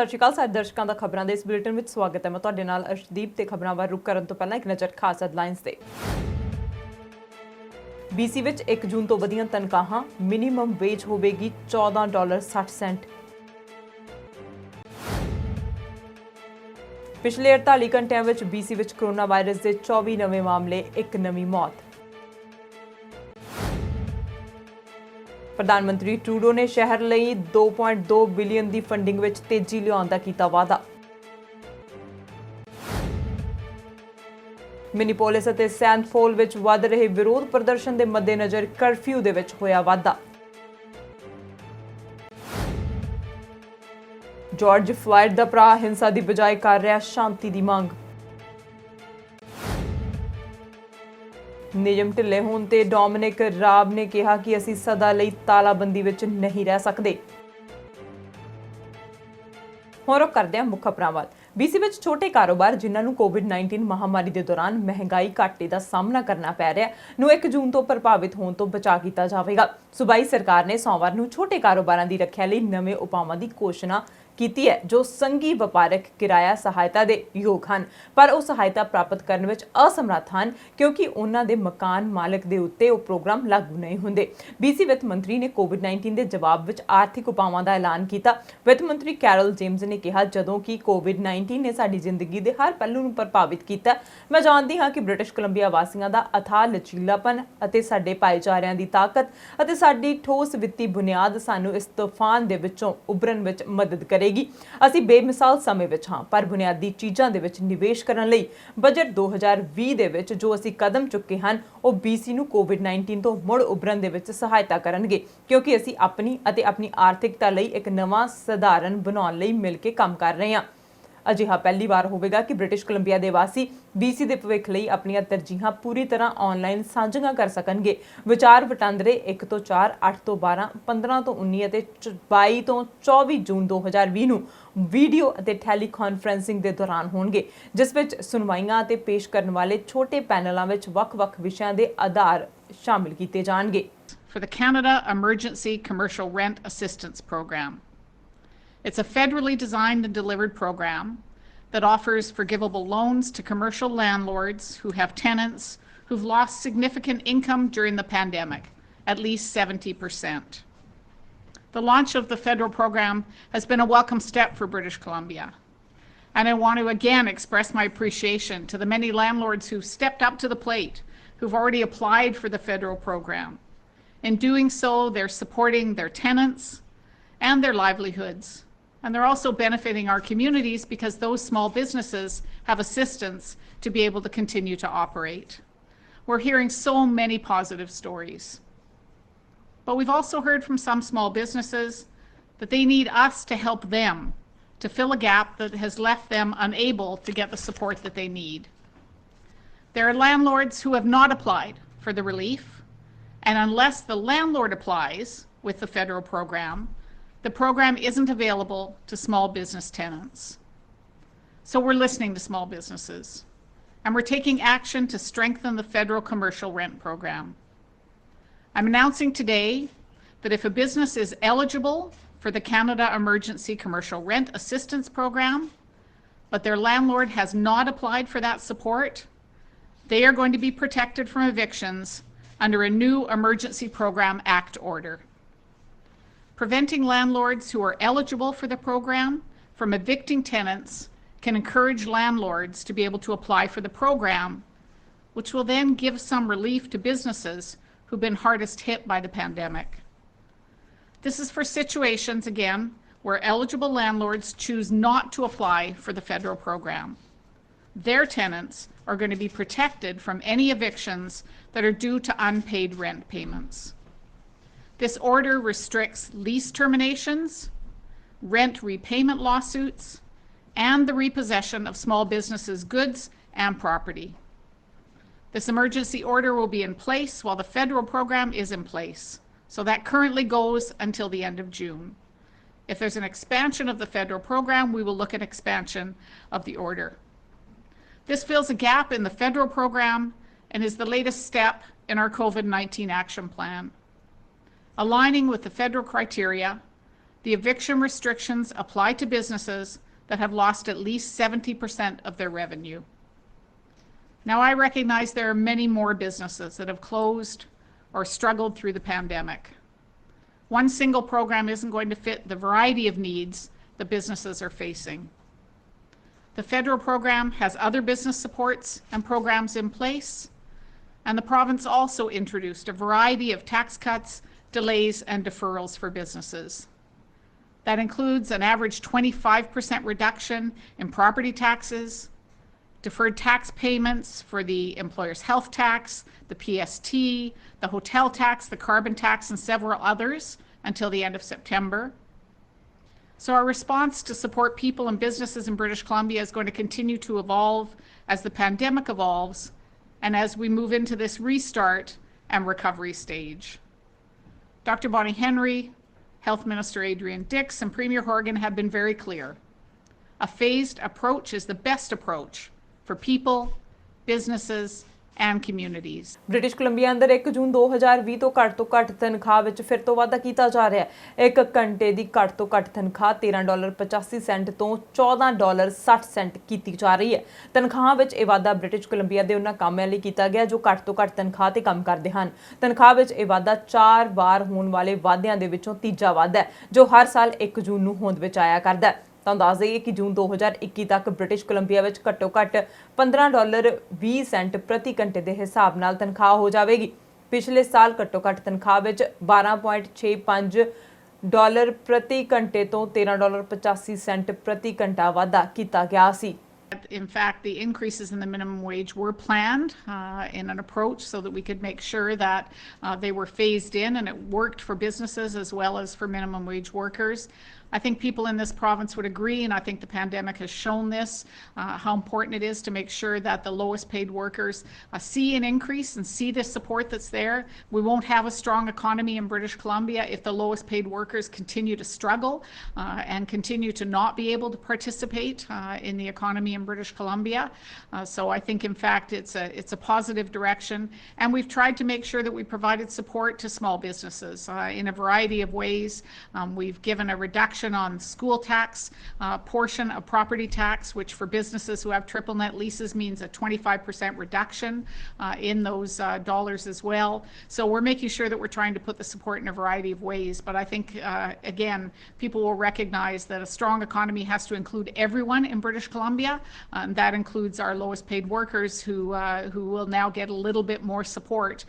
ਸਤਿ ਸ਼੍ਰੀ ਅਕਾਲ ਸਾਰੇ ਦਰਸ਼ਕਾਂ ਦਾ ਖਬਰਾਂ ਦੇ ਇਸ ਬੁਲੇਟਿਨ ਵਿੱਚ ਸਵਾਗਤ ਹੈ। ਮੈਂ ਤੁਹਾਡੇ ਨਾਲ ਅਰਸ਼ਦੀਪ ਤੇ ਖਬਰਾਂ ਵੱਲ ਰੁਕ ਕਰਨ ਤੋਂ ਪਹਿਲਾਂ ਇੱਕ ਨਜ਼ਰ ਖਾਸ ਹੈਡਲਾਈਨਸ ਤੇ। BC ਵਿੱਚ 1 ਜੂਨ ਤੋਂ ਵਧੀਆਂ ਤਨਖਾਹਾਂ, ਮਿਨੀਮਮ ਵੇਜ ਹੋਵੇਗੀ $14.60। ਪਿਛਲੇ 48 ਘੰਟਿਆਂ ਵਿੱਚ BC ਵਿੱਚ ਕੋਰੋਨਾ ਵਾਇਰਸ ਦੇ 24 ਨਵੇਂ ਮਾਮਲੇ, ਇੱਕ ਨਵੀਂ ਮੌਤ। ਪ੍ਰਧਾਨ ਮੰਤਰੀ ਟਰੂਡੋ ਨੇ ਸ਼ਹਿਰ ਲਈ 2.2 ਬਿਲੀਅਨ ਦੀ ਫੰਡਿੰਗ ਵਿੱਚ ਤੇਜ਼ੀ ਲਿਆਉਣ ਦਾ ਕੀਤਾ ਵਾਅਦਾ। ਮਿਨੀਪੋਲਿਸ ਅਤੇ ਸੈਂਟ ਫੋਲ ਵਿੱਚ ਵੱਧ ਰਹੇ ਵਿਰੋਧ ਪ੍ਰਦਰਸ਼ਨ ਦੇ ਮੱਦੇਨਜ਼ਰ ਕਰਫਿਊ ਦੇ ਵਿੱਚ ਹੋਇਆ ਵਾਧਾ। ਜਾਰਜ ਫਲਾਇਡ ਦਾ ਭਰਾ ਹਿੰਸਾ ਦੀ ਬਜਾਏ ਕਰ ਰਿਹਾ ਸ਼ਾਂਤੀ ਦੀ ਮੰਗ। ਨਿਯਮ ਢਿੱਲੇ ਹੋਣ ਤੇ ਡੋਮਿਨਿਕ ਰਾਬ ਨੇ ਕਿਹਾ ਕਿ ਅਸੀਂ ਸਦਾ ਲਈ ਤਾਲਾਬੰਦੀ ਵਿੱਚ ਨਹੀਂ ਰਹਿ ਸਕਦੇ। ਹੁਣ ਰੁਕ ਕਰਦੇ ਹਾਂ ਮੁੱਖ ਖਬਰਾਂ ਵੱਲ। BC ਵਿੱਚ ਛੋਟੇ ਕਾਰੋਬਾਰ ਜਿਨ੍ਹਾਂ ਨੂੰ COVID-19 ਮਹਾਮਾਰੀ ਦੇ ਦੌਰਾਨ ਮਹਿੰਗਾਈ ਘਾਟੇ ਦਾ ਸਾਹਮਣਾ ਕਰਨਾ ਪੈ ਰਿਹਾ ਨੂੰ 1 ਜੂਨ ਤੋਂ ਪ੍ਰਭਾਵਿਤ ਹੋਣ ਤੋਂ ਬਚਾ ਕੀਤਾ ਜਾਵੇਗਾ। ਸੂਬਾਈ ਸਰਕਾਰ ਨੇ ਸੋਮਵਾਰ ਨੂੰ ਛੋਟੇ ਕਾਰੋਬਾਰਾਂ ਦੀ ਰੱਖਿਆ ਲਈ ਨਵੇਂ ਉਪਾਵਾਂ ਦੀ ਘੋਸ਼ਣਾ ਕੀਤੀ ਹੈ ਜੋ ਸੰਘੀ ਵਪਾਰਕ ਕਿਰਾਇਆ ਸਹਾਇਤਾ ਦੇ ਯੋਗ ਹਨ, ਪਰ ਉਹ ਸਹਾਇਤਾ ਪ੍ਰਾਪਤ ਕਰਨ ਵਿੱਚ ਅਸਮਰੱਥ ਹਨ ਕਿਉਂਕਿ ਉਹਨਾਂ ਦੇ ਮਕਾਨ ਮਾਲਕ ਦੇ ਉੱਤੇ ਉਹ ਪ੍ਰੋਗਰਾਮ ਲਾਗੂ ਨਹੀਂ ਹੁੰਦੇ। BC ਵਿੱਤ ਮੰਤਰੀ ਨੇ COVID-19 ਦੇ ਜਵਾਬ ਵਿੱਚ ਆਰਥਿਕ ਉਪਾਵਾਂ ਦਾ ਐਲਾਨ ਕੀਤਾ। ਵਿੱਤ ਮੰਤਰੀ ਕੈਰਲ ਜੇਮਸ ਨੇ ਕਿਹਾ, ਜਦੋਂ ਕਿ COVID-19 ਨੇ ਸਾਡੀ ਜ਼ਿੰਦਗੀ ਦੇ ਹਰ ਪਹਿਲੂ ਨੂੰ ਪ੍ਰਭਾਵਿਤ ਕੀਤਾ, ਮੈਂ ਜਾਣਦੀ ਹਾਂ ਕਿ ਬ੍ਰਿਟਿਸ਼ ਕੋਲੰਬੀਆ ਵਾਸੀਆਂ ਦਾ ਅਥਾਹ ਲਚੀਲਾਪਨ ਅਤੇ ਸਾਡੇ ਭਾਈਚਾਰਿਆਂ ਦੀ ਤਾਕਤ ਅਤੇ ਸਾਡੀ ਠੋਸ ਵਿੱਤੀ ਬੁਨਿਆਦ ਸਾਨੂੰ ਇਸ ਤੂਫਾਨ ਦੇ ਵਿੱਚੋਂ ਉਭਰਨ ਵਿੱਚ ਮਦਦ ਕਰੇਗੀ। ਅਸੀਂ ਬੇਮਿਸਾਲ ਸਮੇਂ ਵਿੱਚ ਹਾਂ, ਪਰ ਬੁਨਿਆਦੀ ਚੀਜ਼ਾਂ ਦੇ ਵਿੱਚ ਨਿਵੇਸ਼ ਕਰਨ ਲਈ ਬਜਟ 2020 ਦੇ ਵਿੱਚ ਜੋ ਅਸੀਂ ਕਦਮ ਚੁੱਕੇ ਹਨ ਉਹ BC ਨੂੰ COVID-19 ਤੋਂ ਮੁੜ ਉਭਰਨ ਦੇ ਵਿੱਚ ਸਹਾਇਤਾ ਕਰਨਗੇ ਕਿਉਂਕਿ ਅਸੀਂ ਆਪਣੀ ਅਤੇ ਆਪਣੀ ਆਰਥਿਕਤਾ ਲਈ ਇੱਕ ਨਵਾਂ ਸਧਾਰਨ ਬਣਾਉਣ ਲਈ ਮਿਲ ਕੇ ਕੰਮ ਕਰ ਰਹੇ ਹਾਂ। ਅਜਿਹਾ ਪਹਿਲੀ ਵਾਰ ਹੋਵੇਗਾ ਕਿ ਬ੍ਰਿਟਿਸ਼ ਕੋਲੰਬੀਆ ਦੇ ਵਾਸੀ BC ਦੇ ਭਵਿੱਖ ਲਈ ਆਪਣੀਆਂ ਤਰਜੀਹਾਂ ਪੂਰੀ ਤਰ੍ਹਾਂ ਆਨਲਾਈਨ ਸਾਂਝੀਆਂ ਕਰ ਸਕਣਗੇ। ਵਿਚਾਰ ਵਟਾਂਦਰੇ 1 ਤੋਂ 4, 8 ਤੋਂ 12, 15 ਤੋਂ 19 ਅਤੇ 22 ਤੋਂ 24 ਜੂਨ 2020 ਨੂੰ ਵੀਡੀਓ ਅਤੇ ਟੈਲੀ ਕਾਨਫਰੰਸਿੰਗ ਦੇ ਦੌਰਾਨ ਹੋਣਗੇ, ਜਿਸ ਵਿੱਚ ਸੁਣਵਾਈਆਂ ਅਤੇ ਪੇਸ਼ ਕਰਨ ਵਾਲੇ ਛੋਟੇ ਪੈਨਲਾਂ ਵਿੱਚ ਵੱਖ-ਵੱਖ ਵਿਸ਼ਿਆਂ ਦੇ ਆਧਾਰ ਸ਼ਾਮਿਲ ਕੀਤੇ ਜਾਣਗੇ। For the Canada Emergency Commercial Rent Assistance Program. It's a federally designed and delivered program that offers forgivable loans to commercial landlords who have tenants who've lost significant income during the pandemic, at least 70%. The launch of the federal program has been a welcome step for British Columbia. And I want to again express my appreciation to the many landlords who've stepped up to the plate, who've already applied for the federal program. In doing so, they're supporting their tenants and their livelihoods. And they're also benefiting our communities because those small businesses have assistance to be able to continue to operate. We're hearing so many positive stories. But we've also heard from some small businesses that they need us to help them to fill a gap that has left them unable to get the support that they need. There are landlords who have not applied for the relief, and unless the landlord applies with the federal program, the program isn't available to small business tenants. So we're listening to small businesses, and we're taking action to strengthen the federal commercial rent program. I'm announcing today that if a business is eligible for the Canada Emergency Commercial Rent Assistance Program, but their landlord has not applied for that support, they are going to be protected from evictions under a new Emergency Program Act order. Preventing landlords who are eligible for the program from evicting tenants can encourage landlords to be able to apply for the program, which will then give some relief to businesses who've been hardest hit by the pandemic. This is for situations, again, where eligible landlords choose not to apply for the federal program. Their tenants are going to be protected from any evictions that are due to unpaid rent payments. This order restricts lease terminations, rent repayment lawsuits, and the repossession of small businesses' goods and property. This emergency order will be in place while the federal program is in place, so that currently goes until the end of June. If there's an expansion of the federal program, we will look at expansion of the order. This fills a gap in the federal program and is the latest step in our COVID-19 action plan. Aligning with the federal criteria, The eviction restrictions apply to businesses that have lost at least 70% of their revenue. Now, I recognize there are many more businesses that have closed or struggled through the pandemic. One single program isn't going to fit the variety of needs the businesses are facing. The federal program has other business supports and programs in place, and the province also introduced a variety of tax cuts, delays, and deferrals for businesses. That includes an average 25% reduction in property taxes, deferred tax payments for the employer's health tax, the PST, the hotel tax, the carbon tax, and several others until the end of September. So our response to support people and businesses in British Columbia is going to continue to evolve as the pandemic evolves and as we move into this restart and recovery stage. Dr. Bonnie Henry, Health Minister Adrian Dix, and Premier Horgan have been very clear. A phased approach is the best approach for people, businesses, and communities. British Columbia ਅੰਦਰ 1 ਜੂਨ 2020 ਤੋਂ ਘੱਟ ਤਨਖਾਹ ਵਿੱਚ ਫਿਰ ਤੋਂ ਵਾਧਾ ਕੀਤਾ ਜਾ ਰਿਹਾ ਹੈ। 1 ਘੰਟੇ ਦੀ ਘੱਟ ਤੋਂ ਘੱਟ ਤਨਖਾਹ $13.85 ਤੋਂ $14.60 ਕੀਤੀ ਜਾ ਰਹੀ ਹੈ। ਤਨਖਾਹ ਵਿੱਚ ਇਹ ਵਾਧਾ ਬ੍ਰਿਟਿਸ਼ ਕੋਲੰਬੀਆ ਦੇ ਉਹਨਾਂ ਕਾਮਿਆਂ ਲਈ ਕੀਤਾ ਗਿਆ ਜੋ ਘੱਟ ਤੋਂ ਘੱਟ ਤਨਖਾਹ ਤੇ ਕੰਮ ਕਰਦੇ ਹਨ। ਤਨਖਾਹ ਵਿੱਚ ਇਹ ਵਾਧਾ 4 ਵਾਰ ਹੋਣ ਵਾਲੇ ਵਾਧਿਆਂ ਦੇ ਵਿੱਚੋਂ ਤੀਜਾ ਵਾਧਾ ਹੈ ਜੋ ਹਰ ਸਾਲ 1 ਜੂਨ ਨੂੰ ਹੋਂਦ ਵਿੱਚ ਆਇਆ ਕਰਦਾ ਹੈ। ਤੁਹਾਨੂੰ ਦੱਸ ਦਈਏ ਕਿ ਜੂਨ 2021 ਤੱਕ ਬ੍ਰਿਟਿਸ਼ ਕੋਲੰਬੀਆ ਵਿੱਚ ਘੱਟੋ ਘੱਟ $15.20 ਪ੍ਰਤੀ ਘੰਟੇ ਦੇ ਹਿਸਾਬ ਨਾਲ ਤਨਖਾਹ ਹੋ ਜਾਵੇਗੀ। ਪਿਛਲੇ ਸਾਲ ਘੱਟੋ ਘੱਟ ਤਨਖਾਹ ਵਿੱਚ $12.65 ਪ੍ਰਤੀ ਘੰਟੇ ਤੋਂ $13.85 ਪ੍ਰਤੀ ਘੰਟਾ ਵਾਧਾ ਕੀਤਾ ਗਿਆ ਸੀ। In fact, the increases in the minimum wage were planned in an approach so that we could make sure that they were phased in and it worked for businesses as well as for minimum wage workers. I think people in this province would agree, and I think the pandemic has shown this, how important it is to make sure that the lowest paid workers see an increase and see the support that's there. We won't have a strong economy in British Columbia if the lowest paid workers continue to struggle and continue to not be able to participate in the economy in British Columbia. So I think, in fact, it's a positive direction, and we've tried to make sure that we provided support to small businesses in a variety of ways. We've given a reduction on school tax, portion of property tax, which for businesses who have triple net leases means a 25% reduction in those dollars as well. So we're making sure that we're trying to put the support in a variety of ways. But I think, again, people will recognize that a strong economy has to include everyone in British Columbia. And that includes our lowest paid workers who will now get a little bit more support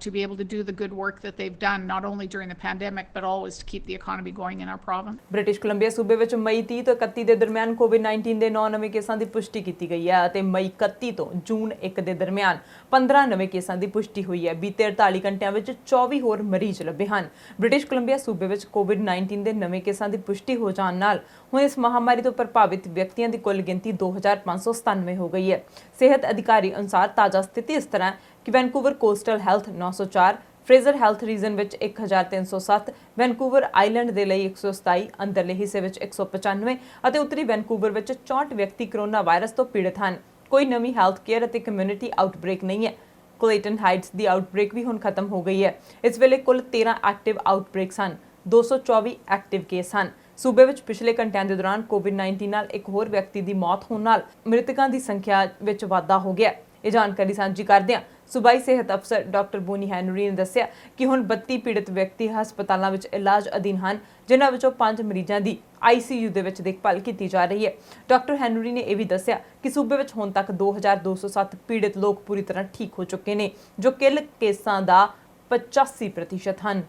to be able to do the good work that they've done, not only during the pandemic, but always to keep the economy going in our province. British Columbia ਸੂਬੇ ਵਿੱਚ ਮਈ 30 ਤੋਂ 31 ਦੇ ਦਰਮਿਆਨ COVID-19 ਦੇ 9 ਨਵੇਂ ਕੇਸਾਂ ਦੀ ਪੁਸ਼ਟੀ ਕੀਤੀ ਗਈ ਹੈ ਅਤੇ ਮਈ 31 ਤੋਂ ਜੂਨ 1 ਦੇ ਦਰਮਿਆਨ 15 ਨਵੇਂ ਕੇਸਾਂ ਦੀ ਪੁਸ਼ਟੀ ਹੋਈ ਹੈ। ਬੀਤੇ 48 ਘੰਟਿਆਂ ਵਿੱਚ 24 ਹੋਰ ਮਰੀਜ਼ ਲੱਭੇ ਹਨ। ਬ੍ਰਿਟਿਸ਼ ਕੋਲੰਬੀਆ ਸੂਬੇ ਵਿੱਚ COVID-19 ਦੇ ਨਵੇਂ ਕੇਸਾਂ ਦੀ ਪੁਸ਼ਟੀ ਹੋ ਜਾਣ ਨਾਲ ਹੁਣ ਇਸ ਮਹਾਮਾਰੀ ਤੋਂ ਪ੍ਰਭਾਵਿਤ ਵਿਅਕਤੀਆਂ ਦੀ ਕੁੱਲ ਗਿਣਤੀ 2597 ਹੋ ਗਈ ਹੈ। ਸਿਹਤ ਅਧਿਕਾਰੀ ਅਨੁਸਾਰ ਤਾਜ਼ਾ ਸਥਿਤੀ ਇਸ ਤਰ੍ਹਾਂ ਕਿ Vancouver coastal health 904, Fraser health region ਵਿੱਚ 1307, ਵੈਨਕੂਵਰ ਆਈਲੈਂਡ ਦੇ ਲਈ 127, ਅੰਦਰਲੇ ਹਿੱਸੇ ਵਿੱਚ 195 ਅਤੇ ਉੱਤਰੀ ਵੈਨਕੂਵਰ ਵਿੱਚ 64 ਵਿਅਕਤੀ ਕੋਰੋਨਾ ਵਾਇਰਸ ਤੋਂ ਪੀੜਤ ਹਨ। ਕੋਈ ਨਵੀਂ ਹੈਲਥ ਕੇਅਰ ਅਤੇ ਕਮਿਊਨਿਟੀ ਆਊਟਬ੍ਰੇਕ ਨਹੀਂ ਹੈ। ਕਲੇਟਨ ਹਾਈਟਸ ਦੀ ਆਊਟਬ੍ਰੇਕ ਵੀ ਹੁਣ ਖਤਮ ਹੋ ਗਈ ਹੈ। ਇਸ ਵੇਲੇ ਕੁੱਲ 13 ਐਕਟਿਵ ਆਊਟਬ੍ਰੇਕਸ ਹਨ, 224 ਐਕਟਿਵ ਕੇਸ ਹਨ। ਸੂਬੇ ਵਿੱਚ ਪਿਛਲੇ ਘੰਟਿਆਂ ਦੇ ਦੌਰਾਨ COVID-19 ਨਾਲ ਇੱਕ ਹੋਰ ਵਿਅਕਤੀ ਦੀ ਮੌਤ ਹੋਣ ਨਾਲ ਮ੍ਰਿਤਕਾਂ ਦੀ ਸੰਖਿਆ ਵਿੱਚ ਵਾਧਾ ਹੋ ਗਿਆ। ਇਹ ਜਾਣਕਾਰੀ ਸਾਂਝੀ ਕਰਦਿਆਂ ਸੂਬਾਈ ਸਿਹਤ ਅਫਸਰ ਡਾਕਟਰ ਬੋਨੀ ਹੈਨਰੀ ਨੇ ਦੱਸਿਆ ਕਿ ਹੁਣ 32 ਪੀੜਤ ਵਿਅਕਤੀ ਹਸਪਤਾਲਾਂ ਵਿੱਚ ਇਲਾਜ ਅਧੀਨ ਹਨ, ਜਿਨ੍ਹਾਂ ਵਿੱਚੋਂ 5 ਮਰੀਜ਼ਾਂ ਦੀ ICU ਦੇ ਵਿੱਚ ਦੇਖਭਾਲ ਕੀਤੀ ਜਾ ਰਹੀ ਹੈ। ਡਾਕਟਰ ਹੈਨਰੀ ਨੇ ਇਹ ਵੀ ਦੱਸਿਆ ਕਿ ਸੂਬੇ ਵਿੱਚ ਹੁਣ ਤੱਕ 2207 ਪੀੜਤ ਲੋਕ ਪੂਰੀ ਤਰ੍ਹਾਂ ਠੀਕ ਹੋ ਚੁੱਕੇ ਨੇ, ਜੋ ਕੁੱਲ ਕੇਸਾਂ ਦਾ 85% ਹਨ।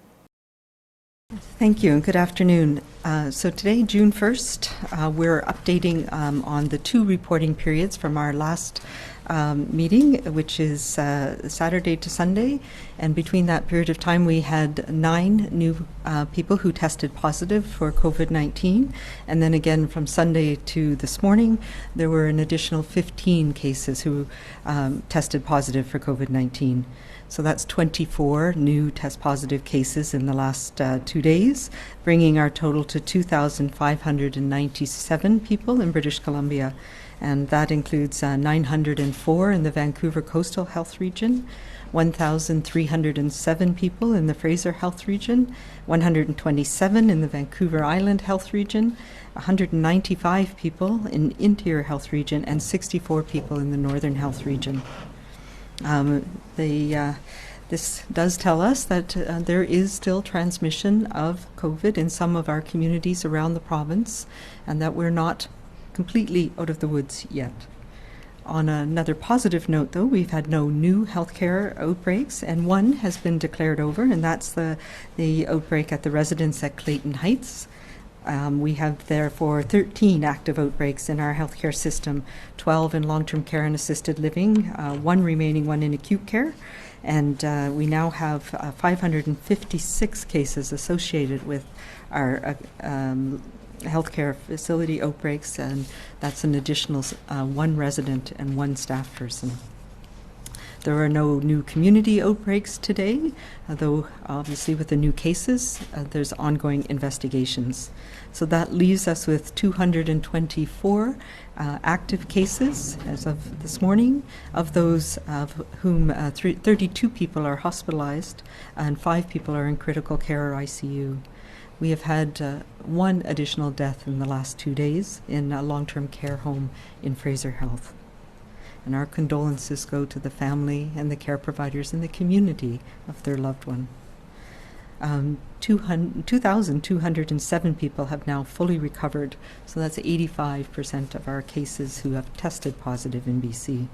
Thank you and good afternoon. So today, June 1st, we're updating on the 2 reporting periods from our last meeting, which is Saturday to Sunday. And between that period of time, we had 9 new people who tested positive for COVID-19. And then again, from Sunday to this morning, there were an additional 15 cases who tested positive for COVID-19. So that's 24 new test positive cases in the last 2 days, bringing our total to 2,597 people in British Columbia. and that includes 904 in the Vancouver Coastal Health Region, 1,307 people in the Fraser Health Region, 127 in the Vancouver Island Health Region, 195 people in Interior Health Region, and 64 people in the Northern Health Region. This does tell us that there is still transmission of COVID in some of our communities around the province, and that we're not completely out of the woods yet. On another positive note, though, we've had no new healthcare outbreaks, and one has been declared over, and that's the outbreak at the residence at Clayton Heights. We have therefore 13 active outbreaks in our healthcare system, 12 in long-term care and assisted living, one remaining one in acute care, and we now have 556 cases associated with our healthcare facility outbreaks, and that's an additional one resident and one staff person. There are no new community outbreaks today, though obviously with the new cases, there's ongoing investigations. So that leaves us with 224 active cases as of this morning, of those of whom 32 people are hospitalized and 5 people are in critical care or ICU. We have had one additional death in the last 2 days in a long-term care home in Fraser Health. And our condolences go to the family and the care providers and the community of their loved one. 2,207 people have now fully recovered, so that's 85% of our cases who have tested positive in BC.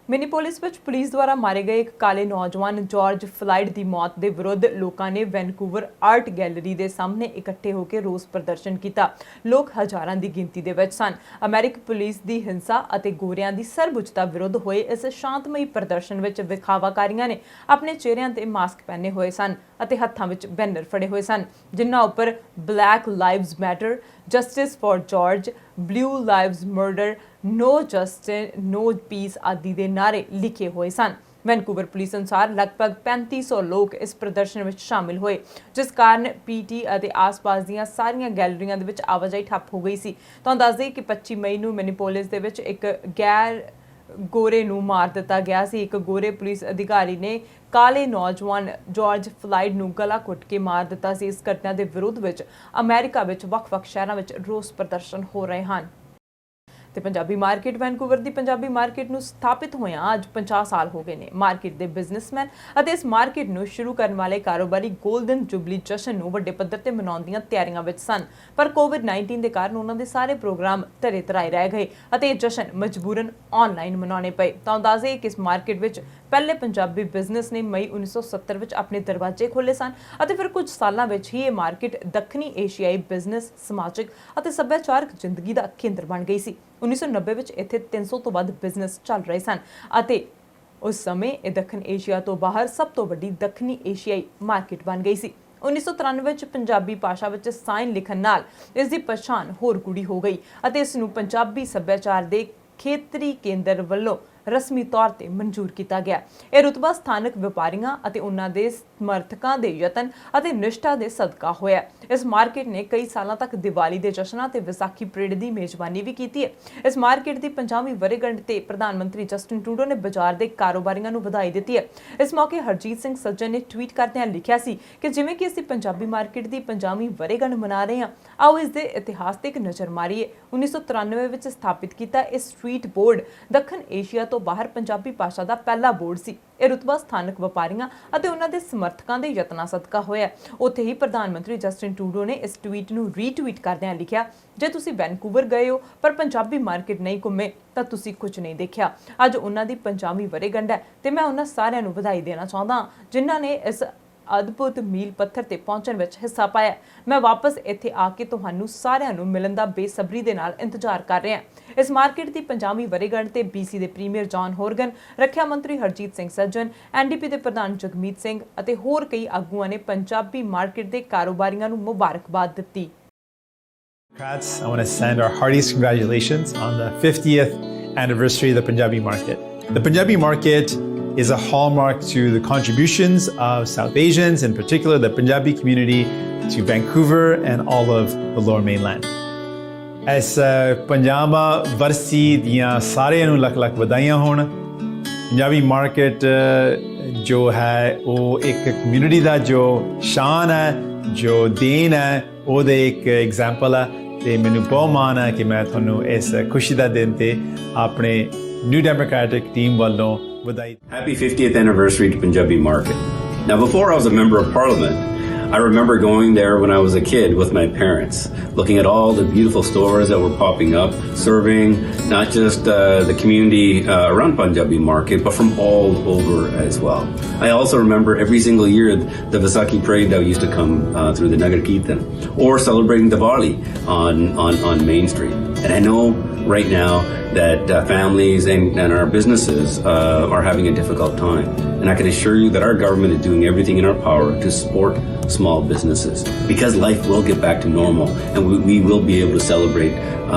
ਮਿਨੀਪੋਲਿਸ ਵਿੱਚ police ਦੁਆਰਾ ਮਾਰੇ ਗਏ ਇੱਕ ਕਾਲੇ ਨੌਜਵਾਨ George Floyd ਦੀ ਮੌਤ ਦੇ ਵਿਰੁੱਧ ਲੋਕਾਂ ਨੇ ਵੈਨਕੂਵਰ ਆਰਟ ਗੈਲਰੀ ਦੇ ਸਾਹਮਣੇ ਇਕੱਠੇ ਹੋ ਕੇ ਰੋਸ ਪ੍ਰਦਰਸ਼ਨ ਕੀਤਾ। ਲੋਕ ਹਜ਼ਾਰਾਂ ਦੀ ਗਿਣਤੀ ਦੇ ਵਿੱਚ ਸਨ। ਅਮਰੀਕੀ ਪੁਲਿਸ ਦੀ ਹਿੰਸਾ ਅਤੇ ਗੋਰਿਆਂ ਦੀ ਸਰਬਉੱਚਤਾ ਵਿਰੁੱਧ ਹੋਏ ਇਸ ਸ਼ਾਂਤਮਈ ਪ੍ਰਦਰਸ਼ਨ ਵਿੱਚ ਵਿਖਾਵਾਕਾਰੀਆਂ ਨੇ ਆਪਣੇ ਚਿਹਰਿਆਂ ਤੇ ਮਾਸਕ ਪਹਿਨੇ ਹੋਏ ਸਨ ਅਤੇ ਹੱਥਾਂ ਵਿੱਚ ਬੈਨਰ ਫੜੇ ਹੋਏ ਸਨ, ਜਿਨ੍ਹਾਂ ਉੱਪਰ black lives matter, justice for George, blue lives murder, no justice no peace आदि के नारे लिखे हुए सन। वैनकूवर पुलिस अनुसार लगभग 3500 लोग इस प्रदर्शन में शामिल हुए, जिस कारण पीटी और आस-पास दी सारियां गैलरियां दे विच आवाजाही ठप हो गई सी। तो दस दें कि 25 मई नूं मिनीपोलिस दे विच एक गैर गोरे नूं मार दिता गया सी। एक गोरे पुलिस अधिकारी ने काले नौजवान जार्ज फ्लाइड नूं गला घुट के मार दिता सी। इस घटना के विरोध विच अमेरिका विच वख-वख शहरां विच रोस प्रदर्शन हो रहे हैं। ਤੇ ਪੰਜਾਬੀ ਮਾਰਕੀਟ ਵੈਨਕੂਵਰ ਦੀ ਪੰਜਾਬੀ ਮਾਰਕੀਟ ਨੂੰ ਸਥਾਪਿਤ ਹੋਇਆਂ ਅੱਜ 50 ਸਾਲ ਹੋ ਗਏ ਨੇ। ਮਾਰਕੀਟ ਦੇ ਬਿਜ਼ਨਸਮੈਨ ਅਤੇ ਇਸ ਮਾਰਕੀਟ ਨੂੰ ਸ਼ੁਰੂ ਕਰਨ ਵਾਲੇ ਕਾਰੋਬਾਰੀ ਗੋਲਡਨ ਜੁਬਲੀ ਜਸ਼ਨ ਨੂੰ ਵੱਡੇ ਪੱਧਰ ਤੇ ਮਨਾਉਣ ਦੀਆਂ ਤਿਆਰੀਆਂ ਵਿੱਚ ਸਨ, ਪਰ COVID-19 ਦੇ ਕਾਰਨ ਉਹਨਾਂ ਦੇ ਸਾਰੇ ਪ੍ਰੋਗਰਾਮ ਧਰੇ ਧਰਾਏ ਰਹਿ ਗਏ ਅਤੇ ਇਹ ਜਸ਼ਨ ਮਜਬੂਰਨ ਆਨਲਾਈਨ ਮਨਾਉਣੇ ਪਏ। ਤਾਂ ਅੰਦਾਜ਼ੇ ਕਿ ਇਸ ਮਾਰਕੀਟ ਵਿੱਚ ਪਹਿਲੇ ਪੰਜਾਬੀ ਬਿਜ਼ਨਸ ਨੇ ਮਈ 1970 ਵਿੱਚ ਆਪਣੇ ਦਰਵਾਜ਼ੇ ਖੋਲ੍ਹੇ ਸਨ ਅਤੇ ਫਿਰ ਕੁਝ ਸਾਲਾਂ ਵਿੱਚ ਹੀ ਇਹ ਮਾਰਕੀਟ ਦੱਖਣੀ ਏਸ਼ੀਆਈ ਬਿਜ਼ਨਸ, ਸਮਾਜਿਕ ਅਤੇ ਸੱਭਿਆਚਾਰਕ ਜ਼ਿੰਦਗੀ ਦਾ ਕੇਂਦਰ ਬਣ ਗਈ ਸੀ। 1990 ਵਿੱਚ ਇੱਥੇ 300 ਤੋਂ ਵੱਧ ਬਿਜ਼ਨਸ ਚੱਲ ਰਹੇ ਸਨ ਅਤੇ ਉਸ ਸਮੇਂ ਇਹ ਦੱਖਣ ਏਸ਼ੀਆ ਤੋਂ ਬਾਹਰ ਸਭ ਤੋਂ ਵੱਡੀ ਦੱਖਣੀ ਏਸ਼ੀਆਈ ਮਾਰਕੀਟ ਬਣ ਗਈ ਸੀ। 1993 ਵਿੱਚ ਪੰਜਾਬੀ ਭਾਸ਼ਾ ਵਿੱਚ ਸਾਈਨ ਲਿਖਣ ਨਾਲ ਇਸ ਦੀ ਪਛਾਣ ਹੋਰ ਗੂੜੀ ਹੋ ਗਈ ਅਤੇ ਇਸ ਨੂੰ ਪੰਜਾਬੀ ਸੱਭਿਆਚਾਰ ਦੇ ਖੇਤਰੀ ਕੇਂਦਰ ਵੱਲੋਂ ਰਸਮੀ ਤੌਰ ਤੇ ਮਨਜ਼ੂਰ ਕੀਤਾ ਗਿਆ। ਇਹ ਰੁਤਬਾ ਸਥਾਨਕ ਵਪਾਰੀਆਂ ਅਤੇ ਉਹਨਾਂ ਦੇ ਸਮਰਥਕਾਂ ਦੇ ਯਤਨ ਅਤੇ ਨਿਸ਼ਠਾ ਦੇ ਸਦਕਾ ਹੋਇਆ। ਇਸ ਮਾਰਕੀਟ ਨੇ ਕਈ ਸਾਲਾਂ ਤੱਕ ਦੀਵਾਲੀ ਦੇ ਜਸ਼ਨਾਂ ਤੇ ਵਿਸਾਖੀ ਪਰੇਡ ਦੀ ਮੇਜ਼ਬਾਨੀ ਵੀ ਕੀਤੀ ਹੈ। ਇਸ ਮਾਰਕੀਟ ਦੀ 50ਵੀਂ ਵਰ੍ਹੇਗੰਢ ਤੇ ਪ੍ਰਧਾਨ ਮੰਤਰੀ ਜਸਟਿਨ ਟਰੂਡੋ ਨੇ ਬਾਜ਼ਾਰ ਦੇ ਕਾਰੋਬਾਰੀਆਂ ਨੂੰ ਵਧਾਈ ਦਿੱਤੀ ਹੈ। ਇਸ ਮੌਕੇ ਹਰਜੀਤ ਸਿੰਘ ਸੱਜਣ ਨੇ ਟਵੀਟ ਕਰਦਿਆਂ ਲਿਖਿਆ ਸੀ ਕਿ ਜਿਵੇਂ ਕਿ ਅਸੀਂ ਪੰਜਾਬੀ ਮਾਰਕੀਟ ਦੀ 50ਵੀਂ ਵਰ੍ਹੇਗੰਢ ਮਨਾ ਰਹੇ ਹਾਂ, ਆਓ ਇਸ ਦੇ ਇਤਿਹਾਸ ਤੇ ਇੱਕ ਨਜ਼ਰ ਮਾਰੀਏ। 1993 ਵਿੱਚ ਸਥਾਪਿਤ ਕੀਤਾ ਇਹ ਸਟਰੀਟ ਬੋਰਡ ਦੱਖਣ ਏਸ਼ੀਆ ਤੋਂ ਬਾਹਰ ਪੰਜਾਬੀ ਭਾਸ਼ਾ ਦਾ ਪਹਿਲਾ ਬੋਰਡ ਸੀ। ਇਹ ਰੁਤਬਾ ਸਥਾਨਕ ਵਪਾਰੀਆਂ ਅਤੇ ਉਹਨਾਂ ਦੇ ਸਮਰਥਕਾਂ ਦੇ ਯਤਨਾਂ ਸਦਕਾ ਹੋਇਆ। ਉੱਥੇ ਹੀ ਪ੍ਰਧਾਨ ਮੰਤਰੀ ਜਸਟਿਨ ਟਰੂਡੋ ਨੇ ਇਸ ਟਵੀਟ ਨੂੰ ਰੀਟਵੀਟ ਕਰਦਿਆਂ ਲਿਖਿਆ, ਜੇ ਤੁਸੀਂ ਵੈਨਕੂਵਰ ਗਏ ਹੋ ਪਰ ਪੰਜਾਬੀ ਮਾਰਕੀਟ ਨਹੀਂ ਘੁੰਮੇ ਤਾਂ ਤੁਸੀਂ ਕੁਝ ਨਹੀਂ ਦੇਖਿਆ। ਅੱਜ ਉਹਨਾਂ ਦੀ 50ਵੀਂ ਵਰ੍ਹੇਗੰਢ ਹੈ ਤੇ ਮੈਂ ਉਹਨਾਂ ਸਾਰਿਆਂ ਨੂੰ ਵਧਾਈ ਦੇਣਾ ਚਾਹੁੰਦਾ ਜਿਨ੍ਹਾਂ ਨੇ ਇਸ ਅਦਭੁਤ ਮੀਲ ਪੱਥਰ ਤੇ ਪਹੁੰਚਣ ਵਿੱਚ ਹਿੱਸਾ ਪਾਇਆ। ਮੈਂ ਵਾਪਸ ਇੱਥੇ ਆ ਕੇ ਤੁਹਾਨੂੰ ਸਾਰਿਆਂ ਨੂੰ ਮਿਲਣ ਦਾ ਬੇਸਬਰੀ ਦੇ ਨਾਲ ਇੰਤਜ਼ਾਰ ਕਰ ਰਿਹਾ। ਇਸ ਮਾਰਕੀਟ ਦੀ 50ਵੀਂ ਵਰ੍ਹੇਗੰਢ ਤੇ BC ਦੇ ਪ੍ਰੀਮੀਅਰ ਜੌਨ ਹੋਰਗਨ, ਰੱਖਿਆ ਮੰਤਰੀ ਹਰਜੀਤ ਸਿੰਘ ਸੱਜਣ, NDP ਦੇ ਪ੍ਰਧਾਨ ਜਗਮੀਤ ਸਿੰਘ ਅਤੇ ਹੋਰ ਕਈ ਆਗੂਆਂ ਨੇ ਪੰਜਾਬੀ ਮਾਰਕੀਟ ਦੇ ਕਾਰੋਬਾਰੀਆਂ ਨੂੰ ਮੁਬਾਰਕਬਾਦ ਦਿੱਤੀ। I want to send our heartiest congratulations on the 50th anniversary of the Punjabi market. The Punjabi market is a hallmark to the contributions of South Asians, in particular the Punjabi community, to Vancouver and all of the Lower Mainland. ਇਸ 50ਵਾਂ ਵਰਸੀ ਦੀਆਂ ਸਾਰਿਆਂ ਨੂੰ ਲੱਖ ਲੱਖ ਵਧਾਈਆਂ ਹੋਣ। Punjabi market ਜੋ ਹੈ ਉਹ ਇੱਕ ਕਮਿਊਨਿਟੀ ਦਾ ਜੋ ਸ਼ਾਨ ਹੈ, ਜੋ ਦੇਣ ਹੈ, ਉਹਦੇ ਇੱਕ ਐਗਜ਼ਾਮਪਲ ਹੈ ਤੇ ਮੈਨੂੰ ਬਹੁਤ ਮਾਣ ਹੈ ਕਿ ਮੈਂ ਤੁਹਾਨੂੰ ਇਸ ਖੁਸ਼ੀ ਦਾ ਦਿਨ ਤੇ ਆਪਣੇ ਨਿਊ ਡੈਮੋਕ੍ਰੈਟਿਕ ਟੀਮ ਵੱਲੋਂ ਵਧਾਈ। Happy 50th anniversary to Punjabi Market. Now, before I was a member of parliament, I remember going there when I was a kid with my parents, looking at all the beautiful stores that were popping up, serving not just the community around Punjabi Market, but from all over as well. I also remember every single year the Vaisakhi parade that used to come through the Nagar Kirtan, or celebrating Diwali on Main Street. And I know right now that families and our businesses are having a difficult time. And I can assure you that our government is doing everything in our power to support small businesses, because life will get back to normal and we will be able to celebrate